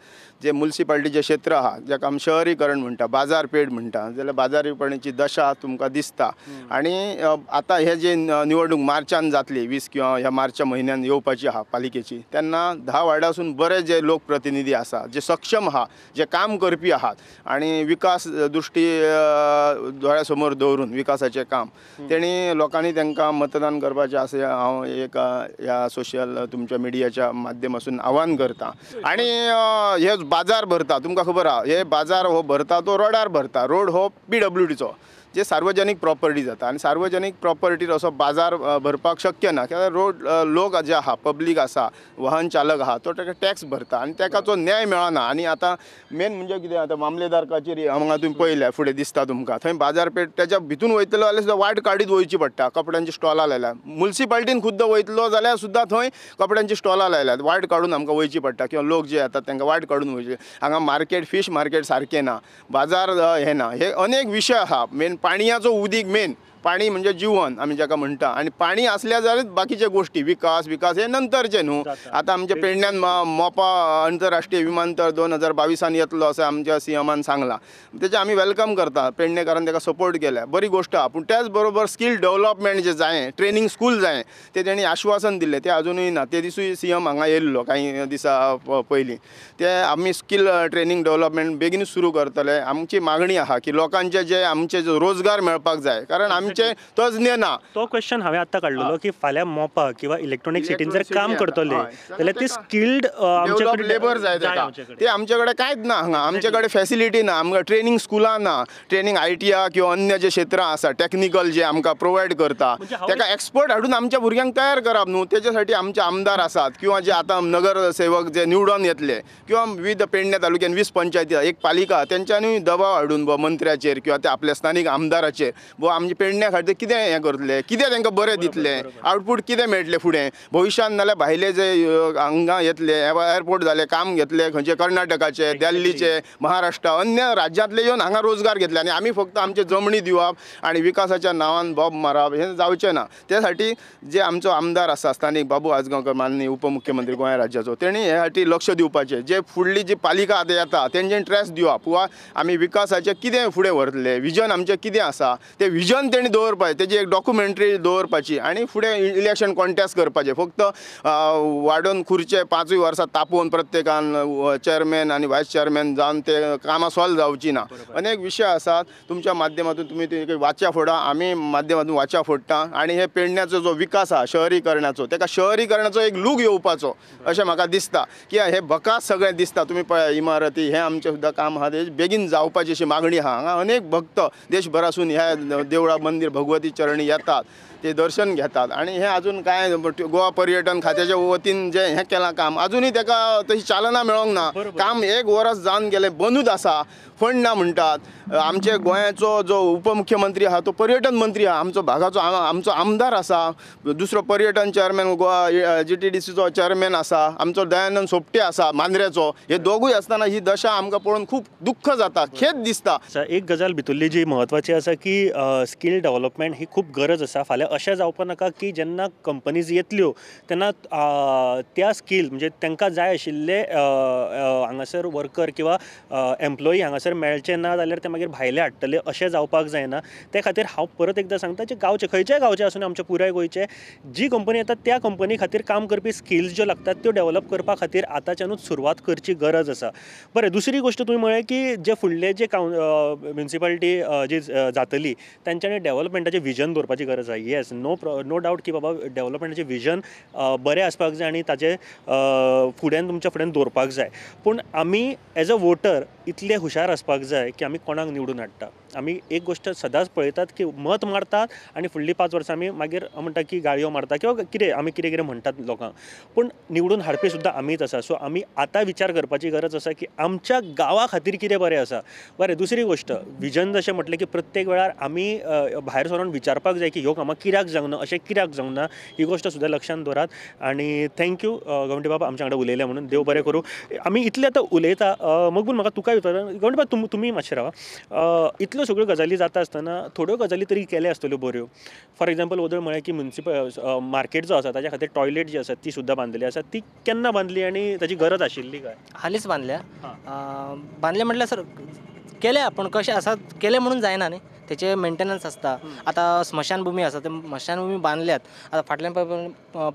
जे म्युनिसिपालिटीचे क्षेत्र आहा जाका आमी शहरीकरण म्हणटा बाजारपेठ म्हणटा जाल्यार बाजारीपणीची दशा तुमकां दिसता आनी आतां हे जे निवडणूक मार्चान जातली 20 किंवा ह्या मार्च म्हयन्यान येवपाची आहा पालिकेची तेन्ना 10 वार्डासून बरे जे लोकप्रतिनिधी आसा जे सक्षम आहा जे काम करपी आहात आनी विकास दृश्टी दोळ्या समोर दवरून विकासाचें काम तेणी लोकांनी तांकां मतदान करपाचें अशें हांव एक ह्या सोशल तुमच्या मिडियाच्या माध्यमातून आव्हान करता आनी हे बाजार भरता तुमकां खबर आहा हे बाजार हो भरता तो रोडार भरता रोड हो PWDचो जे सार्वजनीक प्रॉपर्टी जाता आनी सार्वजनीक प्रॉपर्टीर असो बाजार भरपाक शक्य ना कित्याक रोड लोक जे आहा पब्लीक आसा वाहन चालक आहा तो ताका टॅक्स भरता आनी ताका तो न्याय मेळना आनी आतां मेन म्हणजे कितें आतां मामलेदार कचेरी हांगा तुमी पळयल्या फुडें दिसता तुमकां थंय बाजारपेठ त्याच्या भितून वयतलो जाल्यार सुद्दां वाट काडीत वयची पडटा कपड्यांची स्टॉलां लायल्या म्युनिसिपालिटीन खुद्द वयतलो जाल्यार सुद्दां थंय कपड्यांची स्टॉलां लायल्यात वाट काडून आमकां वयची पडटा किंवा लोक जे येतात तांकां वाट काडून वयचे हांगा मार्केट फीश मार्केट सारकें ना बाजार हे ना हे अनेक विशय आहा मेन पाणयाचो उदीक मेन पाणी म्हणजे जीवन आमी जाका म्हणटा आनी पाणी असल्या जाल्यार बाकीचे गोष्टी विकास हे नंतरचे न्हू आतां आमच्या पेडण्यान मोपा आंतरराष्ट्रीय विमानतळ 2022 येतलो अशें आमच्या CMान सांगलां तेजे आमी वेलकम करता पेडणेकारान ताका सपोर्ट केल्या बरी गोश्ट आहा पूण त्याच बरोबर स्कील डेव्हलपमेंट जे जाय ट्रेनींग स्कूल जाय ते तेणी आश्वासन दिल्लें ते अजुनूय ना ते दिसूय CM हांगा येयल्लो काही दिसा पयलीं ते आमी स्कील ट्रेनींग डेव्हलपमेंट बेगीन सुरू करतले आमची मागणी आहा की लोकांचे जे आमचे रोजगार मेळपाक जाय कारण आमचे तज्ञ ना तो क्वेश्चन हांवें आत्तां काडलेलो की फाल्यां मोपा किंवा इलेक्ट्रॉनिक सिटीन जर काम करतले जाल्यार ते स्किल्ड आमचे कडेन लेबर जाय ते आमचे कडेन कांयच ना हांगा आमचे कडेन फॅसिलिटी ना आमकां ट्रेनींग स्कुलां ना ट्रेनींग ITI किंवा अन्य जे क्षेत्रां आसा टॅक्निकल जे आमकां प्रोवायड करता ताका एक्सपर्ट हाडून आमच्या भुरग्यांक तयार करप न्हू तेज्या आमचे आमदार आसात किंवा जे आतां नगरसेवक जे निवडून येतले किंवा विविध पेडणे तालुक्यान 20 पंचायती एक पालिका तेंच्यांनी दबाव हाडून मंत्र्याचेर किंवा ते आपल्या स्थानीक आमदाराचेर आमचे पेडण्या खातीर कितें हें करतले कितें तांकां बरें दितले आउटपूट कितें मेळटलें फुडें भविश्यान नाल्यार भायले जे हांगा येतले एअरपोर्ट जाले काम घेतले खंयचे कर्नाटकाचे दिल्लीचे महाराष्ट्र अन्य राज्यांतले येवन हांगा रोजगार घेतले आनी आमी फक्त आमचे जमनी दिवप आनी विकासाच्या नांवान बॉब मारप हें जावचें ना त्या साठी जे आमचो आमदार आसा स्थानीक बाबू आजगांवकर माननीय उपमुख्यमंत्री गोंय राज्याचो तेणी हे खातीर लक्ष दिवपाचें जे फुडली जी पालिका आतां येता तेंचें ट्रेस दिवप वा आमी विकासाचें कितें फुडें व्हरतले विजन आमचें कितें आसा तें विजन तेणी दवरपाचें तेजी एक डॉक्युमेंटरी दवरपाची आनी फुडें इलेक्शन कॉन्टेस्ट करपाचें फक्त वाडोवन खुर्चे 5 वर्सां तापोवन प्रत्येकान चेअरमॅन आनी व्हायस चेअरमॅन जावन ते कामां सॉल्व जावची ना अनेक विशय आसात तुमच्या माध्यमातून तुमी ते वाच्या फोडा आमी माध्यमातून वाच्या फोडटा आनी हे पेडण्याचो जो विकास आहा शहरीकरणाचो ताका शहरीकरणाचो एक लूक येवपाचो अशें म्हाका दिसता की हे भकास सगळें दिसता तुमी पळया इमारती हें आमचें सुद्दां काम आहा ते बेगीन जावपाची अशी मागणी आहा हांगा अनेक भक्त देशभरासून ह्या देवळा मंदिर भगवती चरणी येतात ते दर्शन घेतात आणि हे अजून काय गोवा पर्यटन खात्याच्या वतीन जे हे केलां काम अजूनही ताका तशी चालना मेळोंक ना काम 1 वर्स जावन गेलें बंदूच आसा फंड ना म्हणटात आमचे गोंयाचो जो उपमुख्यमंत्री आहा तो पर्यटन मंत्री आहा आमचो भागाचो आमचो आमदार आसा दुसरो पर्यटन चेअरमॅन गोवा GTDCचो चेअरमॅन आसा आमचो दयानंद सोपटे आसा मांद्रेचो हे दोगूय आसतना ही दशा आमकां पळोवन खूब दुख्ख जाता खेद दिसता एक गजाल भितरली जी म्हत्वाची आसा की स्कील डेव्हलपमेंट ही खूब गरज आसा फाल्यां अशें जावपा नाका की जेन्ना कंपनीज येतल्यो तेन्ना त्या स्कील म्हणजे तांकां जाय आशिल्ले हांगासर वर्कर किंवा एम्प्लॉई हांगासर मेळचे ना जाल्यार ते मागीर भायले हाडटले अशें जावपाक जायना ते खातीर हांव परत एकदां सांगता जे गांवचे खंयच्याय गांवचे आसूं आमच्या पुराय गोंयचे जी कंपनी येता त्या कंपनी खातीर काम करपी स्किल्स ज्यो लागतात त्यो डेव्हलप करपा खातीर आतांच्यानूच सुरवात करची गरज आसा बरें दुसरी गोश्ट तुवें म्हळें की जे फुडले जे म्युनिसिपालिटी जी जातली तांच्यांनी डेव्हलपमेंटाचें विजन दवरपाची गरज आसा येस नो डावट की बाबा डेव्हलपमेंटाचें विजन बरें आसपाक जाय आनी ताजें फुड्यान तुमच्या फुड्यान दवरपाक जाय. पूण आमी एज अ वोटर इतले हुशार आसपाक जाय की आमी कोणाक निवडून हाडटा. आमी एक गोश्ट सदांच पळयतात की मत मारतात आनी फुडलीं 5 वर्सां आमी मागीर म्हणटा की गाळयो मारता किंवा कितें आमी कितें कितें म्हणटात लोकांक. पूण निवडून हाडपी सुद्दां आमीच आसा. सो आमी आतां विचार करपाची गरज आसा की आमच्या गांवा खातीर कितें बरें आसा. बरें, दुसरी गोश्ट विजन जशें म्हटलें की प्रत्येक वेळार आमी भायर सरून विचारपाक जाय की ह्यो कामां कित्याक जावंक ना, अशें कित्याक जावंक ना, ही गोश्ट सुद्दां लक्षांत दवरात. आनी थँक्यू गवंडी बाबा आमच्या वांगडा उलयले म्हणून. देव बरें करूं. आमी इतले आतां उलयता मगबूल म्हाका तुकाय विचार गवंडी बाबा तुमी मातशें रावा. इतल्यो सगळ्यो गजाली जाता आसतना थोड्यो गजाली तरी केल्या आसतल्यो बऱ्यो. फॉर एक्झाम्पल ओदळ म्हळ्यार की म्युनिसिपल मार्केट जो आसा ताच्या खातीर टॉयलेट जी आसा ती सुद्दां बांदलेली आसा. ती केन्ना बांदली आनी ताची गरज आशिल्ली काय? हालींच बांदल्या. बांदले म्हटल्यार सर केल्या, पण कशें आसा केले म्हणून जायना न्ही. तेचे मेंटेनन्स आसता. आतां स्मशानभुमी आसा, ते स्मशानभुमी बांदल्यात. आतां फाटल्यान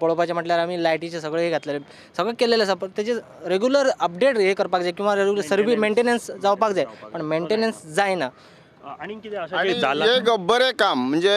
पळोवपाचें म्हटल्यार आमी लायटीचे सगळे हे घातलेले, सगळें केलेलें आसा. पण तेचे रेग्युलर अपडेट हे करपाक जाय किंवा रेग्युलर सर्वीस मेंटेनन्स जावपाक जाय, पण मेंटेनन्स जायना. आनी कितें आसा आणि की जाला एक बरें काम म्हणजे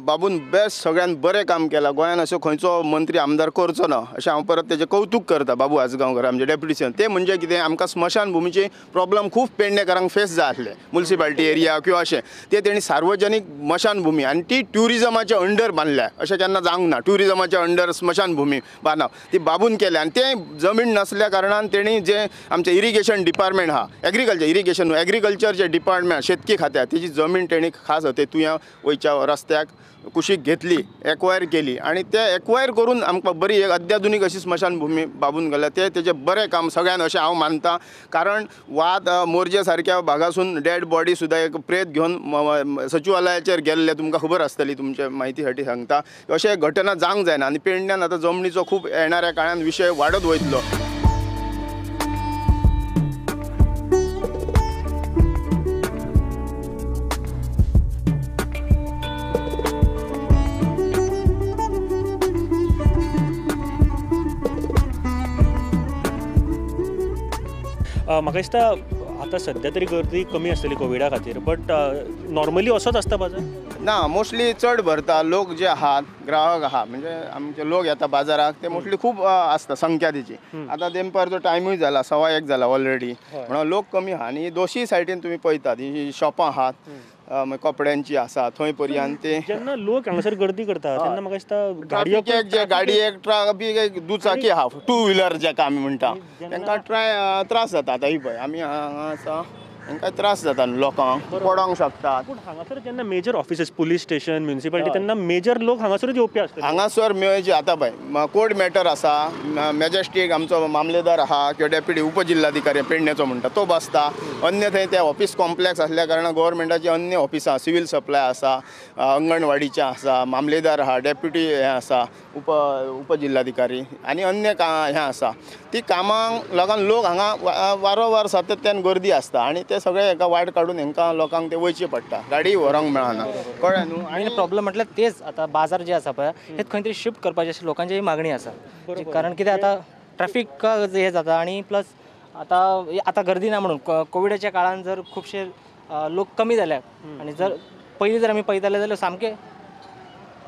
बाबून बेस्ट सगळ्यान बरें काम केलां. गोंयान असो खंयचो मंत्री आमदार करचो ना अशें हांव परत तेजें कौतुक करता बाबू आजगांवकर आमचे डेप्युटी सीएम. ते म्हणजे कितें आमकां स्मशान भुमीचे प्रॉब्लेम खूब पेडणेकारांक फेस जाय आसले म्युनिसिपालिटी एरिया किंवा अशें. ते तेणी सार्वजनीक स्मशान भुमी आनी ती ट्युरिजमाच्या अंडर बांदल्या. अशें केन्ना जावंक ना ट्युरिजमाच्या अंडर स्मशान भुमी बांदप. ती बाबून केल्या आनी ते जमीन नासल्या कारणान तेणी जे आमचे इरिगेशन डिपार्टमेंट आहा, एग्रीकल्चर जे डिपार्टमेंट शेतकी खात्या तेजी जमीन तेणी खास तेतूया वयच्या रस्त्याक कुशीक घेतली, एक्वायर केली आनी ते एक्वायर करून आमकां बरी एक अत्याधुनीक अशी स्मशान भुमी बाबून गेल्या. ते तेजें बरें काम सगळ्यान अशें हांव मानता. कारण वाद मोरजे सारक्या भागासून डेड बॉडी सुद्दां एक प्रेत घेवन सचिवालयाचेर गेल्ले तुमकां खबर आसतली, तुमच्या म्हायती खातीर सांगता. अशें घटना जावंक जायना आनी पेडण्यान आतां जमनीचो खूब येणाऱ्या काळान विशय वाडत वयतलो. म्हाका दिसता आतां सध्या तरी गर्दी कमी आसतली कोविडा खातीर, बट नॉर्मली असोच आसता बाजार? ना, मोस्टली चड भरता. लोक जे आहात ग्राहक आहात म्हणजे आमचे लोक येता बाजाराक ते मोस्टली खूब आसता संख्या तेची. आतां देनपारचो टायमूय जाला 1:15 जाला ऑलरेडी, म्हणून लोक कमी आहा. आनी दोशीय सायडीन तुमी पळयतात ही शॉपां आहात कपड्यांची आसा थंय पर्यंत. ते जेन्ना लोक हांगासर गर्दी करता तेन्ना म्हाका दिसता गाडी एक ट्रक बी एक दुचाकी आहा, 2 व्हिलर जेका आमी म्हणटा, तांकां त्रास जाता. आतां ही पळय आमी हांगा आसा तांकां त्रास जाता लोकांक पडोंक शकतात. पूण हांगासर जेन्ना major offices police station municipality तेन्ना मेजर लोक हांगासरूच येवपी आसता. हांगासर मेळचे आतां पळय कोर्ट मॅटर आसा, मॅजेस्टीक आमचो मामलेदार आहा किंवा डेप्युटी उपजिल्हाधिकारी पेडण्याचो म्हणटा तो बसता. अन्य थंय ते ऑफिस कॉम्प्लेक्स आसल्या कारणान गव्हर्मेंटाची अन्य ऑफिसां सिव्हील सप्लाय आसा, अंगणवाडीचें आसा, मामलेदार आहा, डेप्युटी हें आसा उपजिल्हाधिकारी आनी अन्य हें आसा. ती कामांक लागून लोक हांगा वारंवार सातत्यान गर्दी आसता आनी ते सगळे हेका वाट काडून हांकां लोकांक ते वयचें पडटा, गाडी व्हरोंक मेळना. कळ्ळें न्हू? आनी प्रॉब्लम म्हटल्यार तेच आतां बाजार जे आसा पळय हे खंय तरी शिफ्ट करपाची अशी लोकांची मागणी आसा. कारण कितें आतां ट्रॅफिक हे जाता आनी प्लस आतां गर्दी ना म्हणून कोविडाच्या काळान जर खुबशे लोक कमी जाल्या आनी जर पयलीं जर आमी पळयताले जाल्यार सामके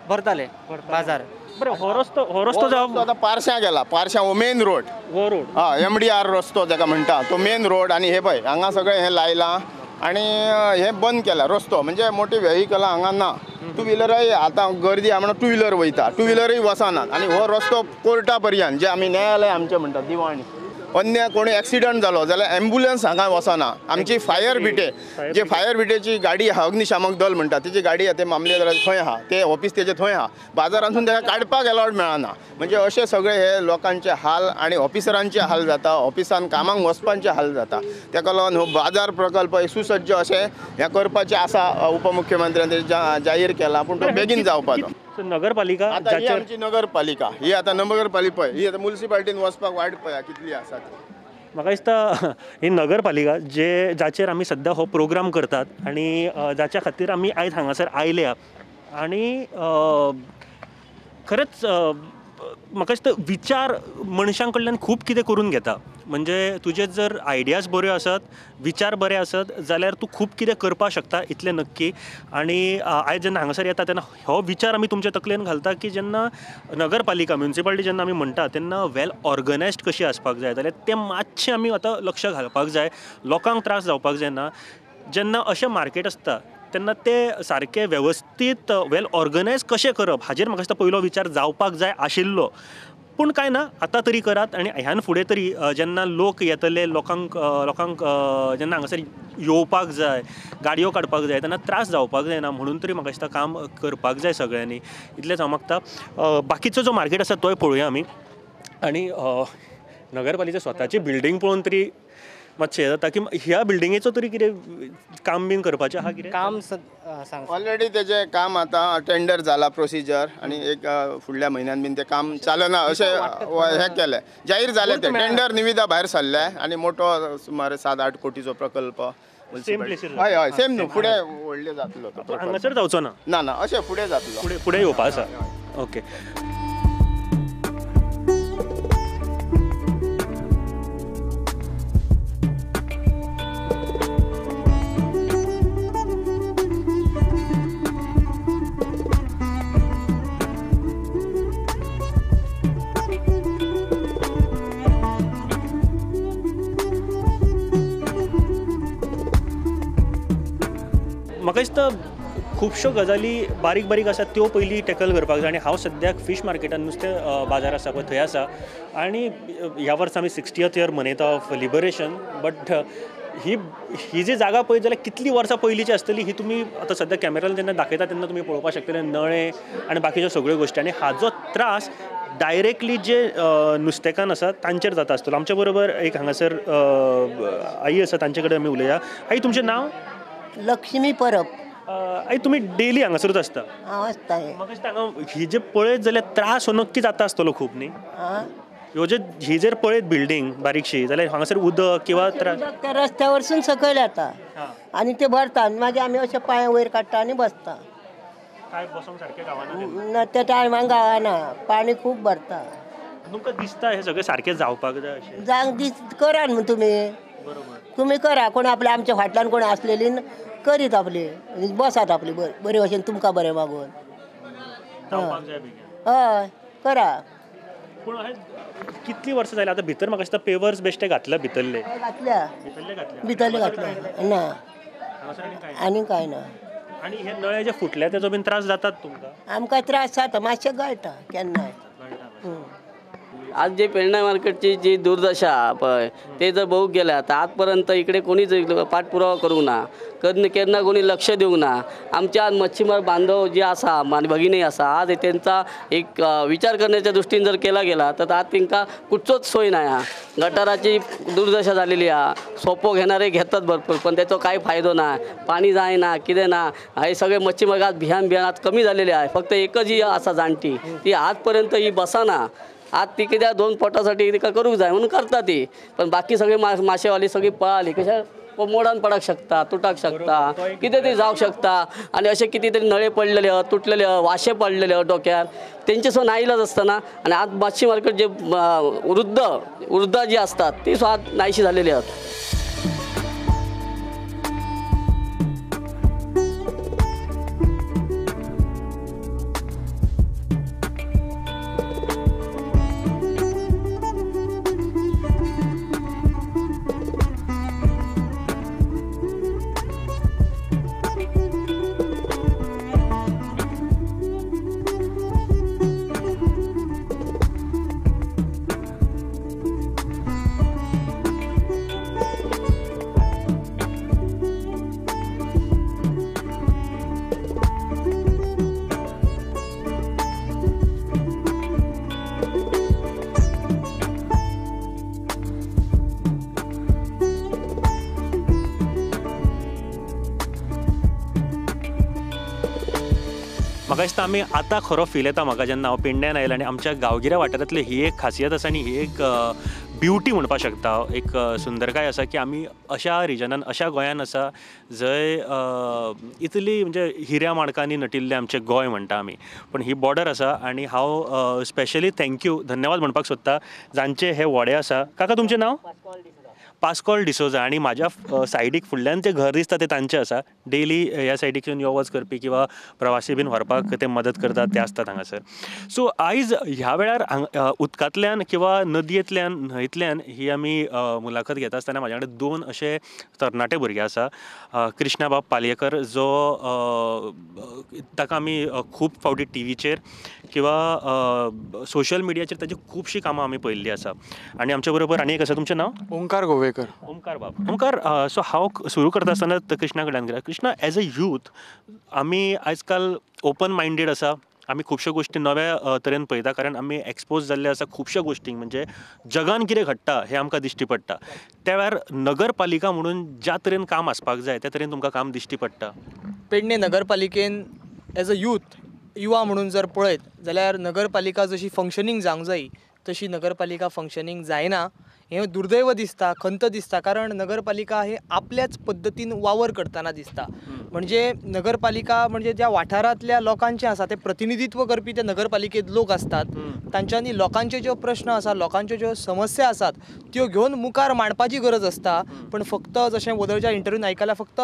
भरताले बाजार. बरें, हो रस्तो जावप आतां पारश्यां गेला, पारश्यां हो मेन रोड, हो रोड MDR रस्तो जाका म्हणटा तो मेन रोड. आनी हे पळय हांगा सगळें हें लायलां आनी हें बंद केला रस्तो, म्हणजे मोठी व्हेहिकलां हांगा ना. 2 व्हिलरय आतां गर्दी आहा म्हणून 2 व्हिलर वयता, 2 व्हिलरय वचनात. आनी हो रस्तो कोर्टा पर्यंत जे आमी न्यायालय आमचें म्हणटा दिवाणी, अन्य कोणी एक्सिडंट जालो जाल्यार एम्बुलन्स हांगा वचना. आमची फायर ब्रिगेडची गाडी आहा, अग्निशामक दल म्हणटा तेजी गाडी आहा, ते मामलेदाराचे थंय आहा, ते ऑफिस तेजे थंय आहा. बाजारांतून ताका काडपाक अलाउड मेळना. म्हणजे अशे सगळे हे लोकांचे हाल आनी ऑफिसरांचे हाल जाता, ऑफिसान कामाक वचपाचे हाल जाता. ताका लागून हो बाजार प्रकल्प सुसज्ज अशें हें करपाचें आसा. उपमुख्यमंत्र्यान ते जाहीर केला, पूण तो बेगीन जावपाचो. नगरपालिका आतां ही आमची नगरपालिका, ही आतां नगरपालिका पळय, ही आतां म्युनिसिपालिटीन वचपाक वाट पळया कितली आसा. म्हाका दिसता ही नगरपालिका जाचेर आमी सद्या हो प्रोग्राम करतात आनी जाच्या खातीर आमी आयज हांगासर आयल्या. आनी खरेंच म्हाका दिसता विचार मनशां कडल्यान खूब कितें करून घेता. म्हणजे तुजे जर आयडियाज बऱ्यो आसत, विचार बरे आसत जाल्यार तूं खूब कितें करपाक शकता इतलें नक्की. आनी आयज जेन्ना हांगासर येता तेन्ना हो विचार आमी तुमच्या तकलेन घालता की जेन्ना नगरपालिका म्युनिसिपालिटी जेन्ना आमी म्हणटा तेन्ना वेल ऑर्गनायज्ड कशी आसपाक जाय जाल्यार तें मातशें आमी आतां लक्ष घालपाक जाय. लोकांक त्रास जावपाक जायना. जेन्ना अशें मार्केट आसता तेन्ना ते सारके वेवस्थीत वेल ऑर्गनायज कशें करप हाजेर म्हाका दिसता पयलो विचार जावपाक जाय आशिल्लो. पूण कांय ना, आतां तरी करात. आनी ह्यान फुडें तरी जेन्ना लोक येतले, लोकांक जेन्ना हांगासर येवपाक जाय, गाडयो काडपाक जाय, तेन्ना त्रास जावपाक जायना. म्हणून तरी म्हाका दिसता काम करपाक जाय सगळ्यांनी. इतलेंच हांव मागता. बाकीचो जो मार्केट आसा तोय पळोवया आमी. आनी नगरपालिकेची स्वताची बिल्डींग पळोवन तरी मातशें हें जाता की ह्या बिल्डिंगेचो तरी कितें काम बीन करपाचें आहा कितें? काम सांग. ऑलरेडी तेजें काम आतां टेंडर जाला प्रोसिजर आनी एक फुडल्या म्हयन्यान बीन तें काम चलना अशें हें केलें, जाहीर जालें तें टेंडर निविदा भायर सरले आनी मोठो सुमारे 7-8 कोटीचो प्रकल्प सेम प्लेसीर हय हय सेम न्हू, फुडें व्हडले जातलो तो प्रकल्प. हांगासर जावचो ना. ना ना अशें फुडें जातलो. फुडें येवपा आसा. ओके. म्हाका दिसता खुबश्यो गजाली बारीक बारीक आसात त्यो पयलीं टॅकल करपाक जाय. आनी हांव सद्याक फीश मार्केटान नुस्तें बाजार आसा पळय थंय आसा. आनी ह्या वर्सा आमी 60th इयर मनयता ऑफ लिबरेशन. बट ही जी जागा पळयत जाल्यार कितलीं वर्सां पयलींची आसतली ही तुमी आतां सद्या कॅमेरान जेन्ना दाखयता तेन्ना तुमी पळोवपाक शकतले. नळे आनी बाकीच्यो सगळ्यो गोश्टी. आनी हाजो त्रास डायरेक्टली जे नुस्तेकान आसा तांचेर जाता आसतलो. आमच्या बरोबर एक हांगासर आई आसा, तांचे कडेन आमी उलया. आई, तुमचें नांव? लक्ष्मी परब. आई, तुमी डेली हांगासरूच आसता? हांव आसता. म्हाका दिसता हांगा ही जे पळयत जाल्यार त्रास हो नक्की जाता आसतलो खूब न्ही? ह्यो जे ही जर पळयत बिल्डींग बारीकशी जाल्यार हांगासर उदक किंवा त्रास त्या रस्त्या वरसून सकयल येता आनी ते भरता आनी मागीर आमी अशें पांय वयर काडटा आनी बसता. काय बसोंक सारकें गावना? ना त्या टायमाक गावना, पाणी खूब भरता. तुमकां दिसता हें सगळें सारकें जावपाक जाय अशें? जावंक करा न्हू तुमी. तुमी करा. कोण आपल्या आमच्या फाटल्यान कोण आसलेली करीत आपली, बसात आपली बरे भशेन तुमकां बरें मागून. हय करा. पूण कितलीं वर्सां जाल्यां आतां भितर म्हाका दिसता पेवर्स बेश्टे घातल्या भितरले भितरले घातल्या ना आनी कांय ना. आनी हे नळे जे फुटल्या तेजो बीन त्रास जातात तुमकां? आमकां त्रास जाता, मातशें गळटा केन्नाय. आज जे पेडणे मार्केटची जी दुर्दशा पळय ते जर बघूक गेल्या तर आजपर्यंत इकडे कोणीच पाठपुरावा करूंक ना. केन्ना कोणी लक्ष दिवंक ना. आमच्या मच्छीमार बांधव जे आसा आनी भगिनी आसा आज त्यांचा एक विचार करण्याच्या दृष्टीन जर केला गेला तर आज तांकां कुठचोच सोय नाही. गटाराची दुर्दशा झालेली आहे. सोपो घेणारे घेतात भरपूर पण त्याचा काही फायदो नाही. पाणी जायना कितें ना. हे सगळे मच्छीमार आज भियान आज कमी झालेले आहे. फक्त एकच ही आसा जाणटी ती आजपर्यंत ही बसाना. आज ती कित्याक 2 पोटासाठी तिका करूंक जाय म्हणून करता ती. पण बाकी सगळी माशेवाली सगळी पळाली कशा मोडान पडक शकता, तुटाक शकता, कितें तरी जावंक शकता. आनी अशें कितें तरी नळे पडलेले तुटलेले वाशे पडलेले डोक्यार तेंचे सो नाइलाज आसतना. आनी आज मच्छी मार्केट जे वृद्ध जी असतात ती सुद्धा आज नाहीशी झालेली आहेत. म्हाका दिसता आमी आतां खरो फील येता म्हाका जेन्ना हांव पेडण्यान आयला आनी आमच्या गांवगिऱ्या वाठारांतली ही एक खासियत आसा आनी ही एक ब्युटी म्हणपाक शकता, एक सुंदरकाय आसा की आमी अशा रिजनान, अशा गोंयान आसा जंय इतली म्हणजे हिऱ्या माणकांनी नटिल्लें आमचें गोंय म्हणटा आमी. पण ही बॉर्डर आसा आनी हांव स्पेशली थँक्यू, धन्यवाद म्हणपाक सोदता जांचे हे व्हडे आसा. काका तुमचें नांव? पास्कॉल डिसोजा. आणि माझ्या सायडीक फुडल्यान जें घर दिसता तें तांचें आसा. डेली ह्या सायडीच्यान यो वच करपी किंवा प्रवासी बीन व्हरपाक ते मदत करतात ते आसतात हांगासर. सो आयज ह्या वेळार उदकांतल्यान किंवा नदयेंतल्यान न्हंयतल्यान ही आमी मुलाखत घेता आसतना म्हाजे कडेन 2 अशे तरणाटे भुरगे आसा. कृष्णा बाब पालयेकर जो ताका आमी खूब फावटी टीव्हीचेर किंवा सोशल मिडियाचेर ताची खुबशीं कामां आमी पळयल्लीं आसा. आनी आमच्या बरोबर आनी एक आसा. तुमचें नांव? ओंकार गोवेकर. ओंकार बाब. ओंकार, सो हांव सुरू करता आसतना कृष्णा कडल्यान गेला. कृष्णा, एज अ यूथ आमी आयज काल ओपन मायंडेड आसा. आमी खुबश्यो गोश्टी नव्या तरेन पळयता कारण आमी एक्सपोज जाल्ले आसा खुबश्या गोश्टींक. म्हणजे जगान कितें घडटा हें आमकां दिश्टी पडटा. त्या वेळार नगरपालिका म्हणून ज्या तरेन काम आसपाक जाय त्या तरेन तुमकां काम दिश्टी पडटा. पेडणे नगरपालिकेन एज अ युवा म्हणून जर पळयत जाल्यार नगरपालिका जशी फंक्शनींग जावंक जायी तशी नगरपालिका फंक्शनींग जायना. हें दुर्दैव दिसता, खंत दिसता, कारण नगरपालिका हे आपल्याच पद्दतीन वावर करतना दिसता. म्हणजे नगरपालिका म्हणजे ज्या वाठारांतल्या लोकांचें आसा तें प्रतिनिधित्व करपी ते नगरपालिकेंत लोक असतात. तांच्यांनी लोकांचे ज्यो प्रश्न आसा, लोकांच्यो ज्यो समस्या आसात त्यो घेवन मुखार मांडपाची गरज आसता. पण फक्त जशें वदळच्या इंटरव्यून आयकलां, फक्त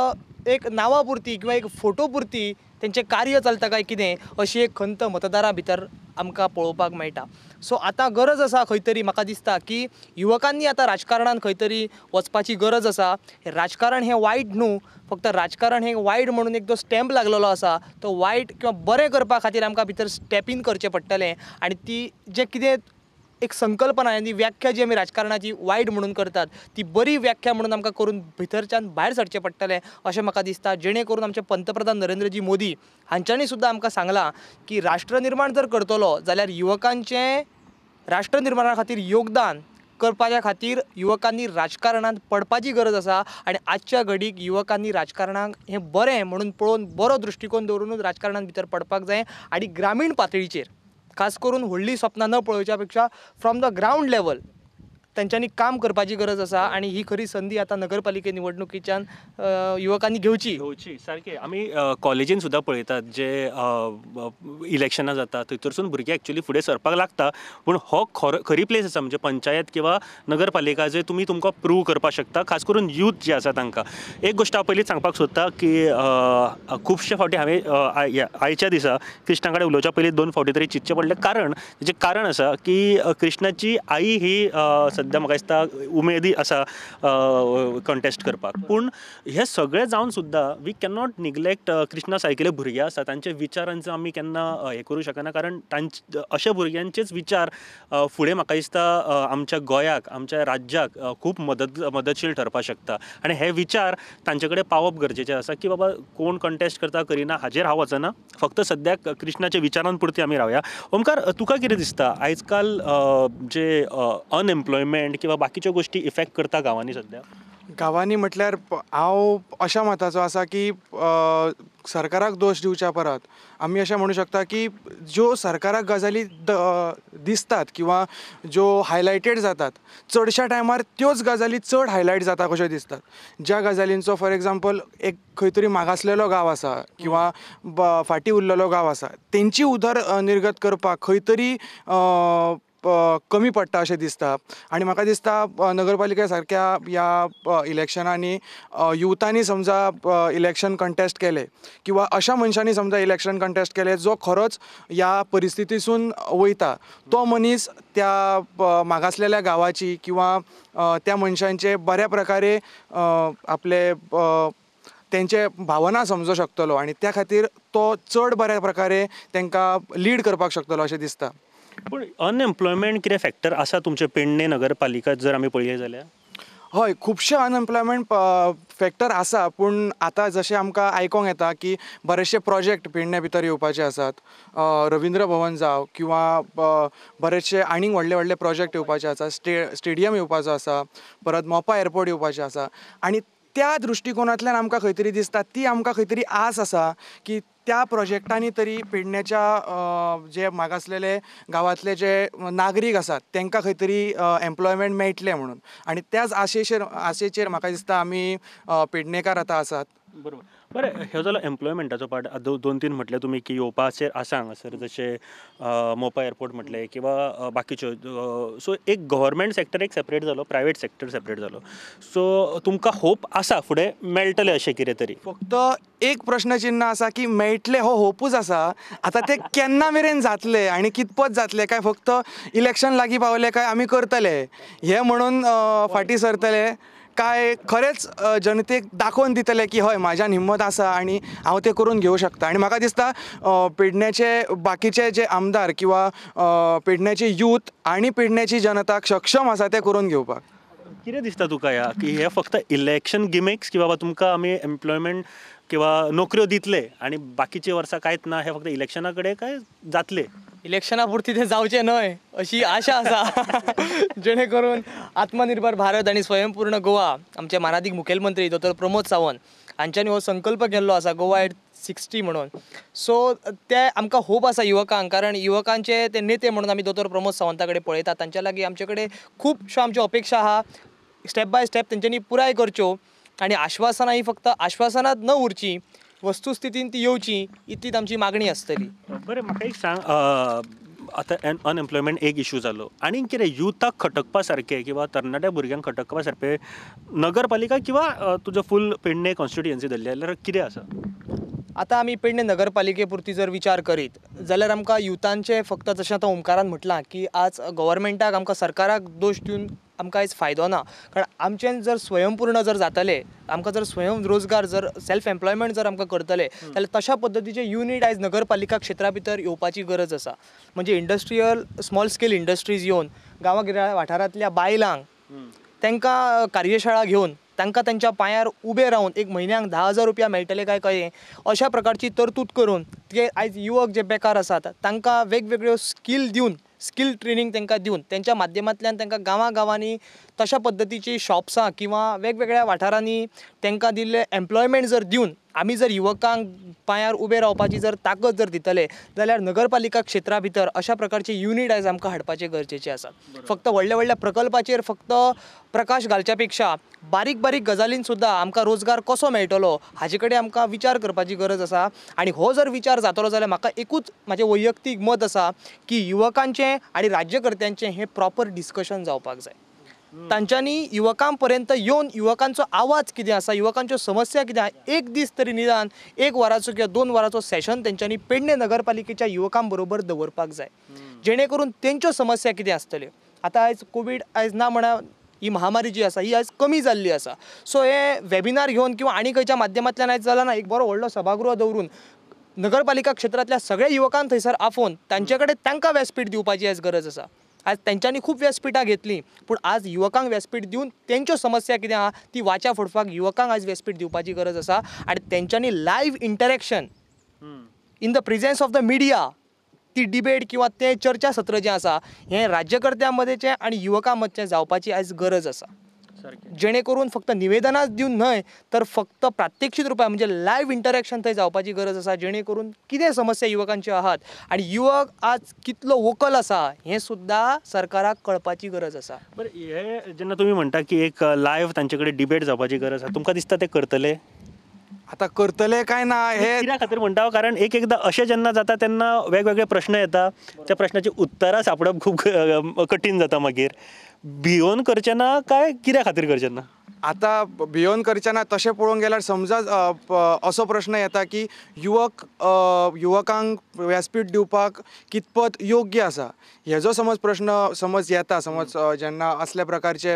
एक नांवा पुरती किंवा एक फोटो पुरती तेंचें कार्य चलता काय कितें अशी एक खंत मतदारां भितर आमकां पळोवपाक मेळटा. सो आतां गरज आसा खंय तरी, म्हाका दिसता की युवकांनी आतां राजकारणान खंय तरी वचपाची गरज आसा. राजकारण हें वायट न्हू, फक्त राजकारण हें वायट म्हणून एक जो स्टॅम्प लागलेलो आसा तो वायट किंवा बरें करपा खातीर आमकां भितर स्टॅप इन करचें पडटलें. आनी ती जें कितें एक संकल्पना आनी व्याख्या जी आमी राजकारणाची वायट म्हणून करतात ती बरी व्याख्या म्हणून आमकां करून भितरच्यान भायर सरचें पडटलें अशें म्हाका दिसता. जेणे करून आमचे पंतप्रधान नरेंद्रजी मोदी हांच्यांनी सुद्दां आमकां सांगलां की राष्ट्र निर्माण जर करतलो जाल्यार युवकांचें राष्ट्र निर्माणा खातीर योगदान करपाच्या खातीर युवकांनी राजकारणांत पडपाची गरज आसा. आनी आजच्या घडीक युवकांनी राजकारणाक हें बरें म्हणून पळोवन बरो दृश्टिकोन दवरूनच राजकारणांत भितर पडपाक जाय. आनी ग्रामीण पातळीचेर खास करून व्हडली स्वप्नां न पळोवच्या पेक्षा फ्रॉम द ग्रावंड लेवल तांच्यांनी काम करपाची गरज आसा. आनी ही खरी संदी आतां नगरपालिके निवडणुकीच्यान युवकांनी घेवची. सारकें. आमी कॉलेजीन सुद्दां पळयतात जे इलेक्शनां जाता थंयसरसून भुरगे एक्चुली फुडें सरपाक लागता. पूण हो खरी प्लेस आसा म्हणजे पंचायत किंवा नगरपालिका जंय तुमी तुमकां प्रूव करपाक शकता, खास करून यूथ जे आसा तांकां. एक गोश्ट हांव पयलींच सांगपाक सोदता की खुबशे फावटी हांवें आयच्या दिसा कृष्णा कडेन उलोवच्या पयलीं 2 फावटी तरी चिंतचें पडलें. जें कारण आसा की कृष्णाची आई ही सद्या म्हाका दिसता उमेदी आसा कंटेस्ट करपाक. पूण हे सगळें जावन सुद्दां we can not neglect Krishna सारकेले भुरगे आसा तांचे विचारांचो आमी केन्ना हें करूं शकना. कारण अशा भुरग्यांचेच विचार फुडें म्हाका दिसता आमच्या गोंयाक, आमच्या राज्याक खूब मदतशील ठरपाक शकता. आनी हे विचार तांचे कडेन पावप गरजेचें आसा की बाबा कोण कंटेस्ट करता करिना हाजेर हांव वचना. फक्त सद्याक कृष्णाच्या विचारान पुरती आमी रावया. ओमकार, तुका कितें दिसता आयज काल जे अनएम्प्लॉयमेंट किंवा बाकीच्यो गोश्टी इफेक्ट करता गांवांनी सद्या? गांवांनी म्हटल्यार हांव अशा मताचो आसा की सरकाराक दोश दिवच्या परत आमी अशें म्हणू शकता की ज्यो सरकाराक गजाली दिसतात किंवा ज्यो हायलायटेड जातात चडशा टायमार त्योच गजाली चड हायलायट जाता कश्यो दिसतात. ज्या गजालींचो फॉर एग्जाम्पल एक खंय तरी मागासलेलो गांव आसा किंवा फाटीं उरलेलो गांव आसा तेंची उदरनिर्गत करपाक खंय तरी कमी पडटा अशें दिसता. आनी म्हाका दिसता नगरपालिके सारक्या ह्या इलेक्शनांनी युथांनी समजा इलेक्शन कंटेस्ट केलें किंवा अशा मनशांनी समजा इलेक्शन कंटेस्ट केलें जो खरोच ह्या परिस्थितीसून वयता, तो मनीस त्या मागासलेल्या गांवाची किंवा त्या मनशांचे बऱ्या प्रकारे आपले तेंचे भावना समजूंक शकतलो आनी त्या खातीर तो चड बऱ्या प्रकारे तांकां लीड करपाक शकतलो अशें दिसता. पूण अनएम्प्लॉयमेंट कितें फॅक्टर आसा तुमचे पेडणे नगरपालिका जर आमी पळयलें जाल्यार? हय, खुबशे अनएम्प्लॉयमेंट फॅक्टर आसा. पूण आतां जशें आमकां आयकोंक येता की बरेचशे प्रोजेक्ट पेडणे भितर येवपाचे आसात. रविंद्र भवन जावं किंवा बरेचशे आनीक व्हडले व्हडले प्रोजेक्ट येवपाचे आसा. स्टेडियम येवपाचो आसा, परत मोपा एअरपोर्ट येवपाचें आसा. आनी त्या दृश्टिकोनांतल्यान आमकां खंय तरी दिसता ती आमकां खंय तरी आस आसा की त्या प्रोजेक्टांनी तरी पेडण्याच्या जे मागासलेले गांवांतले जे नागरीक आसात तांकां खंय तरी एम्प्लॉयमेंट मेळटलें म्हणून आनी त्याच आशेचेर म्हाका दिसता आमी पेडणेकार आतां आसात. बरोबर. बरें, ह्यो जालो एम्प्लॉयमेंटाचो पार्ट. 2-3 म्हटलें तुमी की येवपाचेर आसा हांगासर, जशें मोपा एअरपोर्ट म्हटलें किंवा बाकीच्यो. सो एक गव्हर्मेंट सेक्टर एक सेपरेट जालो, प्रायवेट सेक्टर सेपरेट जालो. सो तुमकां होप आसा फुडें मेळटलें अशें कितें तरी? फक्त एक प्रश्नचिन्ह आसा की मेळटले हो होपूच आसा. आतां ते केन्ना मेरेन जातले आनी कितपत जातले, काय फक्त इलेक्शन लागीं पावले काय आमी करतले हे म्हणून फाटीं सरतले, काय खरेंच जनतेक दाखोवन दितले की हय म्हाज्यान हिम्मत आसा आनी हांव तें करून घेवं शकता. आनी म्हाका दिसता पेडण्याचे बाकीचे जे आमदार किंवा पेडण्याचे यूथ आनी पेडण्याची जनता सक्षम आसा ते करून घेवपाक. कितें दिसता तुका ह्या की हे फक्त इलेक्शन गिमिक्स की बाबा तुमकां आमी एम्प्लॉयमेंट किंवा नोकऱ्यो दितले आनी बाकीचे वर्सां कांयच ना, हे फक्त इलेक्शना कडेन काय जातले? इलेक्शना पुरती ते जावचे न्हय अशी आशा आसा जेणे करून आत्मनिर्भर भारत आणि स्वयंपूर्ण गोवा आमचे मानादीक मुखेलमंत्री डॉ. प्रमोद सावंत हांच्यांनी हो संकल्प केल्लो आसा गोवा एट 60 म्हणून. सो ते आमकां होप आसा युवकांक, कारण युवकांचे ते नेते म्हणून आमी डॉ. प्रमोद सावंता कडेन पळयतात. तांच्या लागीं आमचे कडेन खुबश्यो आमच्यो अपेक्षा आहा, स्टेप बाय स्टेप तेंच्यांनी पुराय करच्यो आनी आश्वासनां ही फक्त आश्वासनांत न उरची, वस्तुस्थितीन ती येवची, इतलीच आमची मागणी आसतली. बरें, म्हाका एक सांग, आतां अनएम्प्लॉयमेंट एक इश्यू जालो आनी कितें युथाक खटकपा सारकें किंवा तरणाट्या भुरग्यांक खटकपा सारकें नगरपालिका किंवा तुजो फूल पेडणे कॉन्स्टिट्युएन्सी धरली जाल्यार कितें आसा? आतां आमी पेडणे नगरपालिके पुरती जर विचार करीत जाल्यार आमकां युथांचे फक्त जशें आतां ओमकारान म्हटलां की आज गव्हर्मेंटाक आमकां सरकाराक दोश दिवन आमकां आयज फायदो ना. कारण आमचें जर स्वयंपूर्ण जर जातले, आमकां जर स्वयं रोजगार जर सेल्फ एम्प्लॉयमेंट जर आमकां करतले जाल्यार तशा पद्दतीचे युनीट आयज नगरपालिका क्षेत्रा भितर येवपाची गरज आसा. म्हणजे इंडस्ट्रियल स्मॉल स्केल इंडस्ट्रीज येवन गांवागिऱ्या वाठारांतल्या बायलांक तांकां कार्यशाळा घेवन तांकां तांच्या पांयार उबे रावन एक म्हयन्याक 10,000 रुपया मेळटले काय कळ्ळें, अशा प्रकारची तरतूद करून ते आयज युवक जे बेकार आसात तांकां वेगवेगळ्यो स्कील दिवन, स्कील ट्रेनिंग तांकां दिवन त्यांच्या माध्यमांतल्यान तांकां गांवांनी तशा पद्दतीची शॉप्सां किंवा वेगवेगळ्या वाठारांनी तांकां दिल्ले एम्प्लॉयमेंट जर दिवन आमी जर युवकांक पांयार उबे रावपाची जर ताकद जर दितले जाल्यार नगरपालिका क्षेत्रा भितर अशा प्रकारचे युनीट आयज आमकां हाडपाचे गरजेचे आसा. फक्त व्हडल्या व्हडल्या प्रकल्पाचेर फक्त प्रकाश घालच्या पेक्षा बारीक बारीक गजालीन सुद्दां आमकां रोजगार कसो मेळटलो हाजे कडेन आमकां विचार करपाची गरज आसा. आनी हो जर विचार जातलो जाल्यार म्हाका एकूच म्हाजें वैयक्तीक मत आसा की युवकांचें आनी राज्यकर्त्यांचें हें प्रॉपर डिस्कशन जावपाक जाय. तांच्यांनी युवकां पर्यंत येवन युवकांचो आवाज कितें आसा, युवकांच्यो समस्या कितें आसा, एक दीस तरी निदान 1 वराचो किंवा 2 वराचो सेशन तेंच्यांनी पेडणे नगरपालिकेच्या युवकां बरोबर दवरपाक जाय, जेणे करून तेंच्यो समस्या कितें आसतल्यो. आतां आयज कोवीड आयज ना म्हणा ही महामारी जी आसा ही आयज कमी जाल्ली आसा. सो हे वेबिनार घेवन किंवा आनी खंयच्या माध्यमांतल्यान आयज जाला ना, एक बरो व्हडलो सभागृह दवरून नगरपालिका क्षेत्रांतल्या सगळ्या युवकांक थंयसर आफोवन तांचे कडेन तांकां व्यासपीठ दिवपाची आयज गरज आसा. आज तेंच्यांनी खूब व्यासपीठां घेतली पूण आज युवकांक व्यासपीठ दिवन तेंच्यो समस्या कितें आहा ती वाचा फोडपाक युवकांक आज व्यासपीठ दिवपाची गरज आसा. आनी तेंच्यांनी live interaction in the presence of the media ती डिबेट किंवा ते चर्चा सत्र जें आसा हें राज्यकर्त्यां मदेचें आनी युवकां मदचें जावपाची आयज गरज आसा. जेणे करून फक्त निवेदनां दिवन न्हय तर फक्त प्रात्यक्षीक रुपान म्हणजे लायव्ह इंटरॅक्शन थंय जावपाची गरज आसा, जेणे करून कितें समस्या युवकांच्यो आहात आनी युवक आज कितलो वोकल आसा हें सुद्दां सरकाराक कळपाची गरज आसा. बरें, हे जेन्ना तुमी म्हणटा की एक लायव्ह तांचे कडेन डिबेट जावपाची गरज आसा, तुमकां दिसता ते करतले? आता करतले काय ना हे कित्या खातीर म्हणटा, कारण एकदां अशें जेन्ना जाता तेन्ना वेगवेगळे प्रश्न येता, त्या प्रश्नाची उतरां सापडप खूब कठीण जाता. मागीर भिवून करचें ना काय कित्या खातीर करचें ना? आता भिवून करचें ना तशें पळोवंक गेल्यार समजा असो प्रश्न येता की युवकांक व्यासपीठ दिवपाक कितपत योग्य आसा, हेजो समज प्रश्न येता, समज जेन्ना असल्या प्रकारचे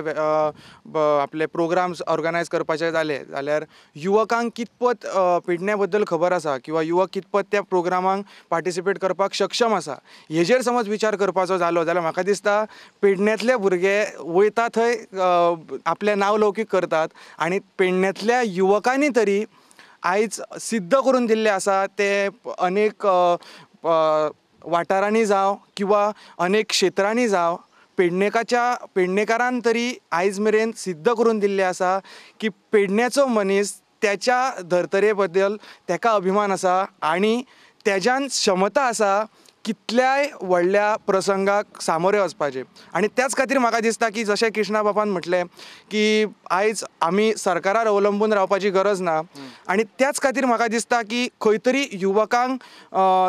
आपले प्रोग्राम्स ऑर्गनायज करपाचे जाले जाल्यार युवकांक कितपत पेडणे बद्दल खबर आसा किंवा युवक कितपत त्या प्रोग्रामांक पार्टिसिपेट करपाक सक्षम आसा, हेजेर समज विचार करपाचो जालो जाल्यार म्हाका दिसता पेडण्यांतले भुरगे वयता थंय आपलें नांव लौकीक करतात आनी पेडण्यांतल्या युवकांनी तरी आयज सिद्ध करून दिल्ले आसा ते अनेक वाठारांनी जावं किंवा अनेक क्षेत्रांनी जावं पेडणेकारान तरी आयज मेरेन सिद्ध करून दिल्लें आसा की पेडण्याचो मनीस त्याच्या धर्तरे बद्दल ताका अभिमान आसा आनी तेज्यान क्षमता आसा कितल्याय व्हडल्या प्रसंगाक सामोरे वचपाचे. आनी त्याच खातीर म्हाका दिसता की जशें कृष्णा बाबान म्हटलें की आयज आमी सरकारार अवलंबून रावपाची गरज ना आनी त्याच खातीर म्हाका दिसता की खंय तरी युवकांक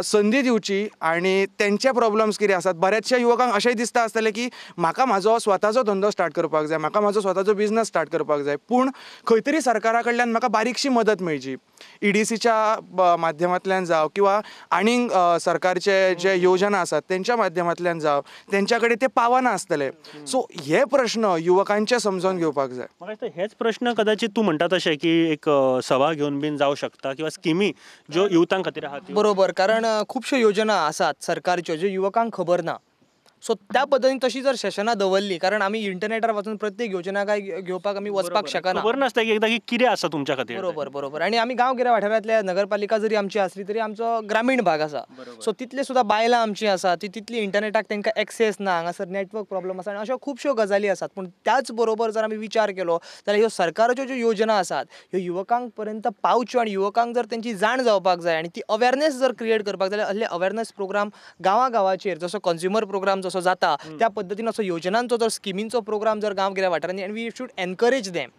संदी दिवची आनी तेंचे प्रॉब्लम्स कितें आसात. बऱ्याचशा युवकांक अशेंय दिसता आसतलें की म्हाका म्हाजो स्वताचो धंदो स्टार्ट करपाक जाय, म्हाका म्हाजो स्वताचो बिझनस स्टार्ट करपाक जाय, पूण खंय तरी सरकारा कडल्यान म्हाका बारीकशी मदत मेळची. EDCच्या माध्यमांतल्यान जावं किंवा आनीक सरकारचे जे योजना आसात तेंच्या माध्यमांतल्यान जावं तेंच्या कडेन ते पावना आसतले. सो हे प्रश्न युवकांचे समजून घेवपाक जाय. म्हाका दिसता हेच प्रश्न कदाचित तूं म्हणटा तशें की एक सभा घेवन बीन जावं शकता किंवा स्किमी ज्यो युवतां खातीर आहा त्यो. बरोबर, कारण खुबश्यो योजना आसात सरकारच्यो ज्यो युवकांक खबर ना. सो त्या पद्दतीन तशी जर सेशनां दवरली, कारण आमी इंटरनेटार वचून प्रत्येक योजना काय घेवपाक आमी वचपाक शकना. खबर नासता की एकदां की कितें आसा तुमच्या खातीर. बरोबर. आनी आमी गांवगिऱ्या वाठारांतल्या नगरपालिका जरी आमची आसली तरी आमचो ग्रामीण भाग आसा. सो तितले सुद्दां बायलां आमची आसा ती तितली इंटरनेटाक तांकां एक्सेस ना, हांगासर नेटवर्क प्रॉब्लम आसा आनी अश्यो खुबश्यो गजाली आसात. पूण त्याच बरोबर जर आमी विचार केलो जाल्यार ह्यो सरकाराच्यो ज्यो योजना आसात ह्यो युवकांक पर्यंत पावच्यो आनी युवकांक जर तेंची जाण जावपाक जाय आनी ती अवेरनेस जर क्रिएट करपाक जाय जाल्यार असले अवेरनेस प्रोग्राम गांवागांवाचेर जसो कंज्युमर प्रोग्राम जसो जाता त्या पद्दतीन असो योजनांचो जर स्किमींचो प्रोग्राम जर गांवगिऱ्या वाठारांनी आनी वी शूड एनकरेज देम.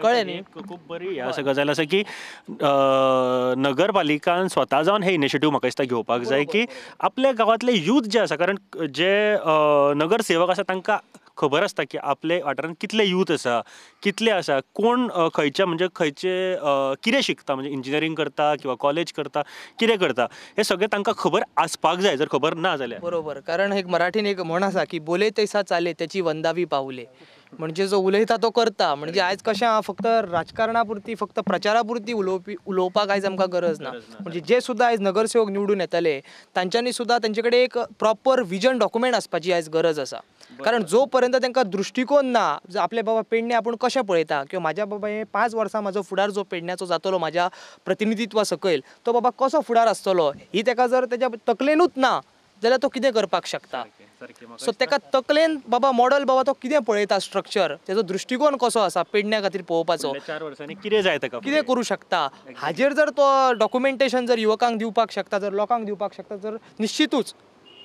कळ्ळें न्ही. खूब बरी अशी गजाल आसा की नगरपालिकान स्वता जावन हे इनिशिएटीव म्हाका दिसता घेवपाक जाय की आपल्या गांवांतले यूथ जे आसा, कारण जे नगरसेवक आसा तांकां खबर आसता की आपले वाठारांत कितले यूथ आसा, कितले आसा, कोण खंयचे म्हणजे खंयचे कितें शिकता, म्हणजे इंजिनियरींग करता किंवा कॉलेज करता, कितें करता, हे सगळें तांकां खबर आसपाक जाय जर खबर ना जाल्यार. बरोबर, कारण एक मराठीन एक म्हण आसा की बोले तैसा चाले त्याची वंदावी पावले. म्हणजे जो उलयता तो करता. म्हणजे आयज कशें आहा, फक्त राजकारणा पुरती फक्त प्रचारा पुरती उलोवपाक आयज आमकां गरज ना. म्हणजे जे सुद्दां आयज नगरसेवक निवडून येतले तांच्यांनी सुद्दां तेंचे कडेन एक प्रॉपर विजन डॉक्युमेंट आसपाची आयज गरज आसा. कारण जो पर्यंत तांकां दृश्टिकोन ना, आपले बाबा पेडणे आपूण कशें पळयता किंवा म्हाज्या बाबा हे 5 वर्सां म्हाजो फुडार जो पेडण्याचो जातलो म्हाज्या प्रतिनिधित्वा सकयल, तो बाबा कसो फुडार आसतलो ही ताका जर तेज्या तकलेनूच ना जाल्यार तो कितें करपाक शकता. सो ताका तकलेन बाबा मॉडल बाबा तो कितें पळयता स्ट्रक्चर, तेजो दृश्टिकोन कसो आसा पेडण्या खातीर पळोवपाचो, 4 वर्सांनी कितें जाय ताका, कितें करूं शकता, हाजेर जर तो डॉक्युमेंटेशन जर युवकांक दिवपाक शकता, जर लोकांक दिवपाक शकता, जर निश्चितूच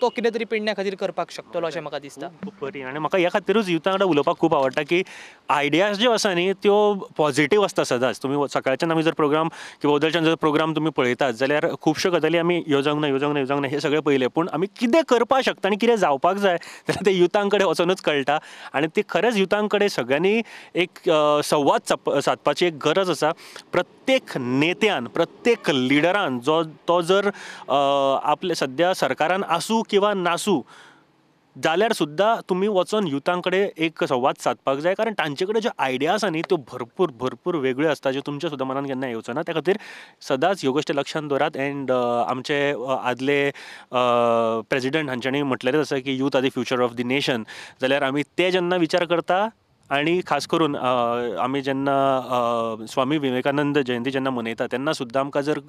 तो कितें तरी पेडण्या खातीर करपाक शकतलो अशें म्हाका दिसता. खूब बरी. आनी म्हाका ह्या खातीरूच युथा वांगडा उलोवपाक खूब आवडटा की आयडियाज ज्यो आसा न्ही त्यो पॉझिटीव आसता सदांच. तुमी सकाळच्यान आमी जर प्रोग्राम किंवा उदलच्यान जर प्रोग्राम तुमी पळयतात जाल्यार खुबश्यो गजाली आमी ह्यो जावंक ना हे सगळें पयलें, पूण आमी कितें करपाक शकता आनी कितें जावपाक जाय जाल्यार ते युथां कडेन वचूनच कळटा. आनी ती खरेंच युथां कडेन सगळ्यांनी एक संवाद सादपाची एक गरज आसा. प्रत्येक नेत्यान, प्रत्येक लिडरान तो जर आपले सद्या सरकारान आसूं किंवा नासूं जाल्यार सुद्दां तुमी वचून युथां कडेन एक संवाद सादपाक जाय. कारण तांचे कडेन ज्यो आयडिया आसा न्ही त्यो भरपूर वेगळ्यो आसता, ज्यो तुमच्या सुद्दां मनान केन्ना येवच्यो ना. त्या खातीर सदांच ह्यो गोश्टी लक्षांत दवरात. एंड आमचे आदले प्रेजिडंट हांच्यांनी म्हटलेलेच आसा की youth are the future of the nation. जाल्यार आमी ते जेन्ना विचार करता आनी खास करून आमी जेन्ना स्वामी विवेकानंद जयंती जेन्ना मनयता तेन्ना सुद्दां आमकां जर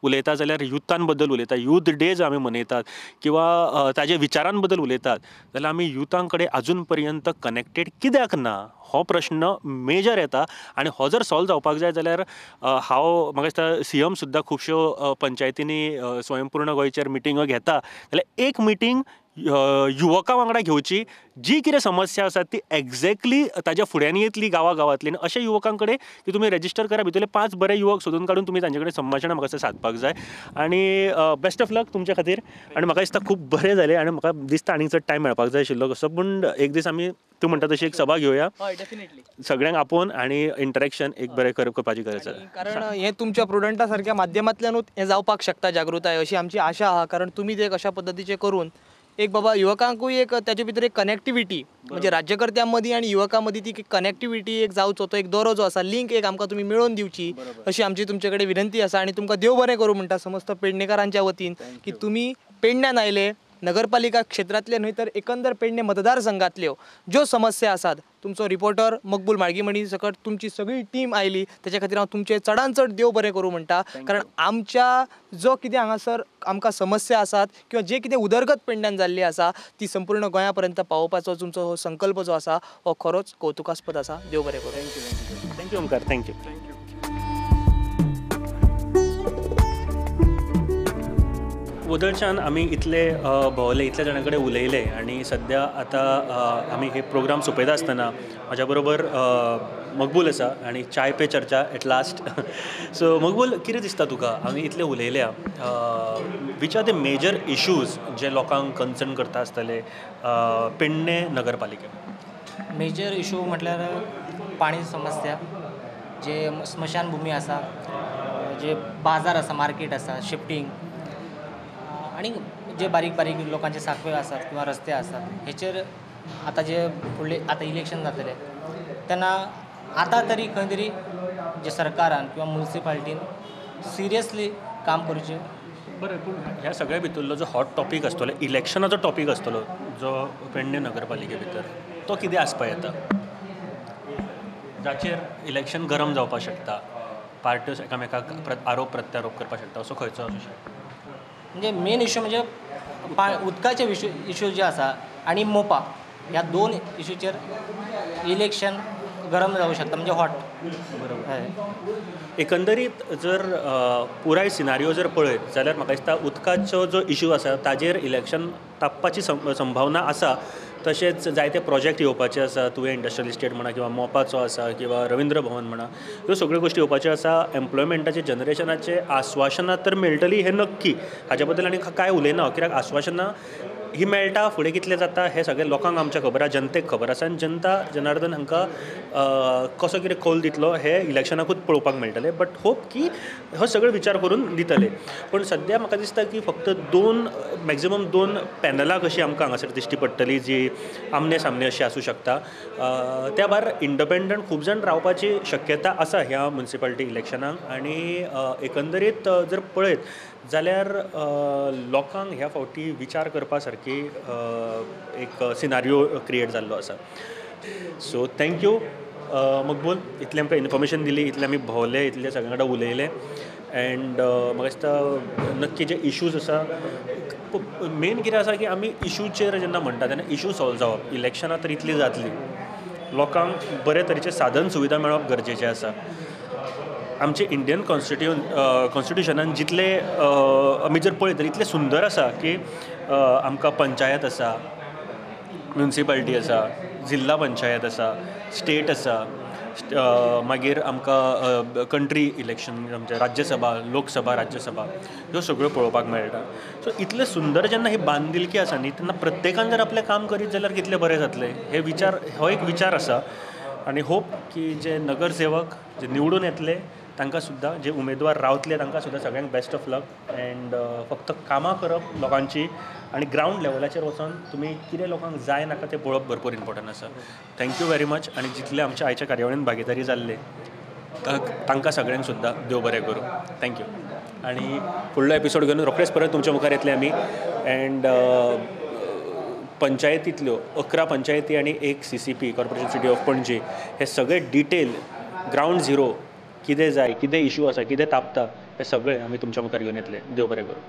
उलयता जाल्यार युथां बद्दल उलयता, यूथ डेज आमी मनयतात किंवा ताजे विचारां बद्दल उलयतात जाल्यार आमी युथां कडेन आजून पर्यंत कनेक्टेड कित्याक ना हो प्रश्न मेजर येता. आनी हो जर सॉल्व जावपाक जाय जाल्यार हांव म्हाका दिसता CM सुद्दां खुबश्यो पंचायतींनी स्वयंपूर्ण गोंयचेर मिटिंगो घेता जाल्यार एक मिटींग युवकां वांगडा घेवची, जी कितें समस्या आसा ती एक्झॅक्टली ताज्या फुड्यान येतली गांवांतली. अशा युवकां कडेन की तुमी रजिस्टर करा, भितरले 5 बरे युवक सोदून काडून तुमी तांचे कडेन संभाशणां म्हाका दिसता सादपाक जाय. आनी बेस्ट ऑफ लक तुमच्या खातीर. आनी म्हाका दिसता खूब बरें जालें आनी म्हाका दिसता आनीक चड टायम मेळपाक जाय आशिल्लो कसो, पूण एक दीस आमी तूं म्हणटा तशी एक सभा घेवया सगळ्यांक आपोवन आनी इंटरेक्शन एक बरें करपाची गरज आसा. कारण हें तुमच्या प्रुडंटा सारक्या माध्यमांतल्यानूच हें जावपाक शकता जागृताय, अशी आमची आशा आहा. कारण तुमी ते अशा पद्दतीचे करून एक बाबा युवकांकूय एक त्याचे भितर एक कनेक्टिविटी म्हणजे राज्यकर्त्यां मदीं आनी युवकां मदीं ती कनेक्टिविटी एक जावचो, तो एक दोरो जो आसा लिंक एक आमकां तुमी मेळोवन दिवची अशी आमची तुमचे कडेन विनंती आसा. आनी तुमकां देव बरें करूं म्हणटा समस्त पेडणेकारांच्या वतीन की तुमी पेडण्यान आयले नगरपालिका क्षेत्रातले न्हय तर एकंदर पेडणे मतदारसंघातल्यो ज्यो समस्या आसात तुमचो रिपोर्टर मकबूल माळगीमणी सकट तुमची सगळी टीम आयली त्याच्या खातीर हांव तुमचे चडांत चड देव बरें करूं म्हणटा कारण आमच्या जो कितें हांगासर आमकां समस्या आसात किंवा जे कितें उदरगत पेडण्यान जाल्ली आसा ती संपूर्ण गोंया पर्यंत पावोवपाचो तुमचो हो संकल्प जो आसा हो खरोच कौतुकास्पद आसा देव बरें करूं थँक्यू ओमकार थँक्यू वदळच्यान आमी इतले भोंवले इतले जाणां कडेन उलयले आनी सद्या आतां आमी हे प्रोग्राम सोंपयता आसतना म्हाज्या बरोबर मकबूल आसा आनी चाय पे चर्चा एट लास्ट सो मकबूल कितें दिसता तुका आमी इतले उलयल्या which are the major issues जे लोकांक कन्सर्न करता आसतले पेडणे नगरपालिकेन मेजर इशू म्हटल्यार पाणी समस्या जे स्मशानभूमी आसा जे बाजार आसा मार्केट आसा शिफ्टिंग आणि जे बारीक बारीक लोकांचे साखळे आसात किंवा रस्ते आसात हेचेर आतां जे फुडले आतां इलेक्शन जातले तेन्ना आतां तरी खंय तरी जे सरकारान किंवा म्युनिसिपालिटीन सिरियसली काम करचें बरें पूण ह्या सगळ्या भितरलो जो हॉट टॉपीक आसतलो इलेक्शनाचो टॉपीक आसतलो जो पेडणे नगरपालिके भितर तो कितें आसपा येता जाचेर इलेक्शन गरम जावपाक शकता पार्ट्योस एकामेकाक आरोप प्रत्यारोप करपाक शकता असो खंयचो म्हणजे मेन इशू म्हणजे उदकाचे इशू जे आसा आणि मोपा ह्या दोन इशूचेर इलेक्शन गरम जावं शकता म्हणजे हॉट बरोबर एकंदरीत जर पुराय सिनारियो जर पळयत जाल्यार म्हाका दिसता उदकाचो जो इशू आसा ताजेर इलेक्शन तापपाची संभावना आसा तशेंच जायते प्रोजेक्ट येवपाचे आसा तुवें इंडस्ट्रियल इस्टेट म्हणा किंवा मोपाचो आसा किंवा रवींद्र भवन म्हणा ह्यो सगळ्यो गोश्टी येवपाच्यो आसा एम्प्लॉयमेंटाचे जनरेशनाचे आश्वासनां तर मेळटली हें नक्की हाच्या बद्दल आनी कांय उलयना कित्याक आश्वासनां ही मेळटा फुडें कितलें जाता हें सगळें लोकांक आमच्या खबर आसा जनतेक खबर आसा आनी जनता जनार्दन हांकां कसो कितें कौल दितलो हे इलेक्शनाकूच पळोवपाक मेळटलें बट होप की हो सगळो विचार करून दितले पूण सद्या म्हाका दिसता की फक्त मॅक्झिमम दोन पॅनलां कशी आमकां हांगासर दिश्टी पडटली जी आमने सामने अशी आसूं शकता त्या भायर इंडिपेंडंट खूब जाण रावपाची शक्यता आसा ह्या म्युनिसिपालिटी इलेक्शनाक आनी एकंदरीत जर पळयत जाल्यार लोकांक ह्या फावटी विचार करपा सारकी एक सिनारियो क्रिएट जाल्लो आसा सो थँक्यू मकबूल इतलें आमकां इन्फॉर्मेशन दिली इतले आमी भोंवले इतले सगळ्यां कडेन उलयले एंड म्हाका दिसता नक्की जे इश्यूज आसा मेन कितें आसा की आमी इश्यूचेर जेन्ना म्हणटा तेन्ना इश्यू सॉल्व जावप इलेक्शनां तर इतली जातली लोकांक बरे तरेचे साधन सुविधा मेळप गरजेचें आसा आमचे इंडियन कॉन्स्टिट्युशनान जितले आमी जर पळयत जाल्यार इतलें सुंदर आसा की आमकां पंचायत आसा म्युनिसिपालिटी आसा जिल्ला पंचायत आसा स्टेट आसा मागीर आमकां कंट्री इलेक्शन आमचे राज्यसभा लोकसभा राज्यसभा ह्यो सगळ्यो पळोवपाक मेळटा सो इतलें सुंदर जेन्ना ही बांदिलकी आसा न्ही तेन्ना प्रत्येकान जर आपलें काम करीत जाल्यार कितलें बरें जातलें हो एक विचार आसा आनी होप की जे नगरसेवक जे निवडून येतले तांकां सुद्दां जे उमेदवार रावतले तांकां सुद्दां सगळ्यांक बेस्ट ऑफ लक एंड फक्त कामां करप लोकांची आनी ग्रावंड लेवलाचेर वचून तुमी कितें लोकांक जाय नाका तें पळोवप भरपूर इम्पॉर्टंट आसा थँक्यू व्हेरी मच आनी जितले आमच्या आयच्या कार्यावळीन भागीदारी जाल्ले तांकां सगळ्यांक सुद्दां देव बरें करूं थँक्यू आनी फुडलो एपिसोड घेवन रोखडेच परत तुमच्या मुखार येतले आमी एंड पंचायतींतल्यो 11 पंचायती आनी एक CCP corporation city of Panaji हे सगळे डिटेल ग्रावंड झिरो कितें जाय कितें इश्यू आसा कितें तापता हे सगळे आमी तुमच्या मुखार घेवन येतले देव बरें करूं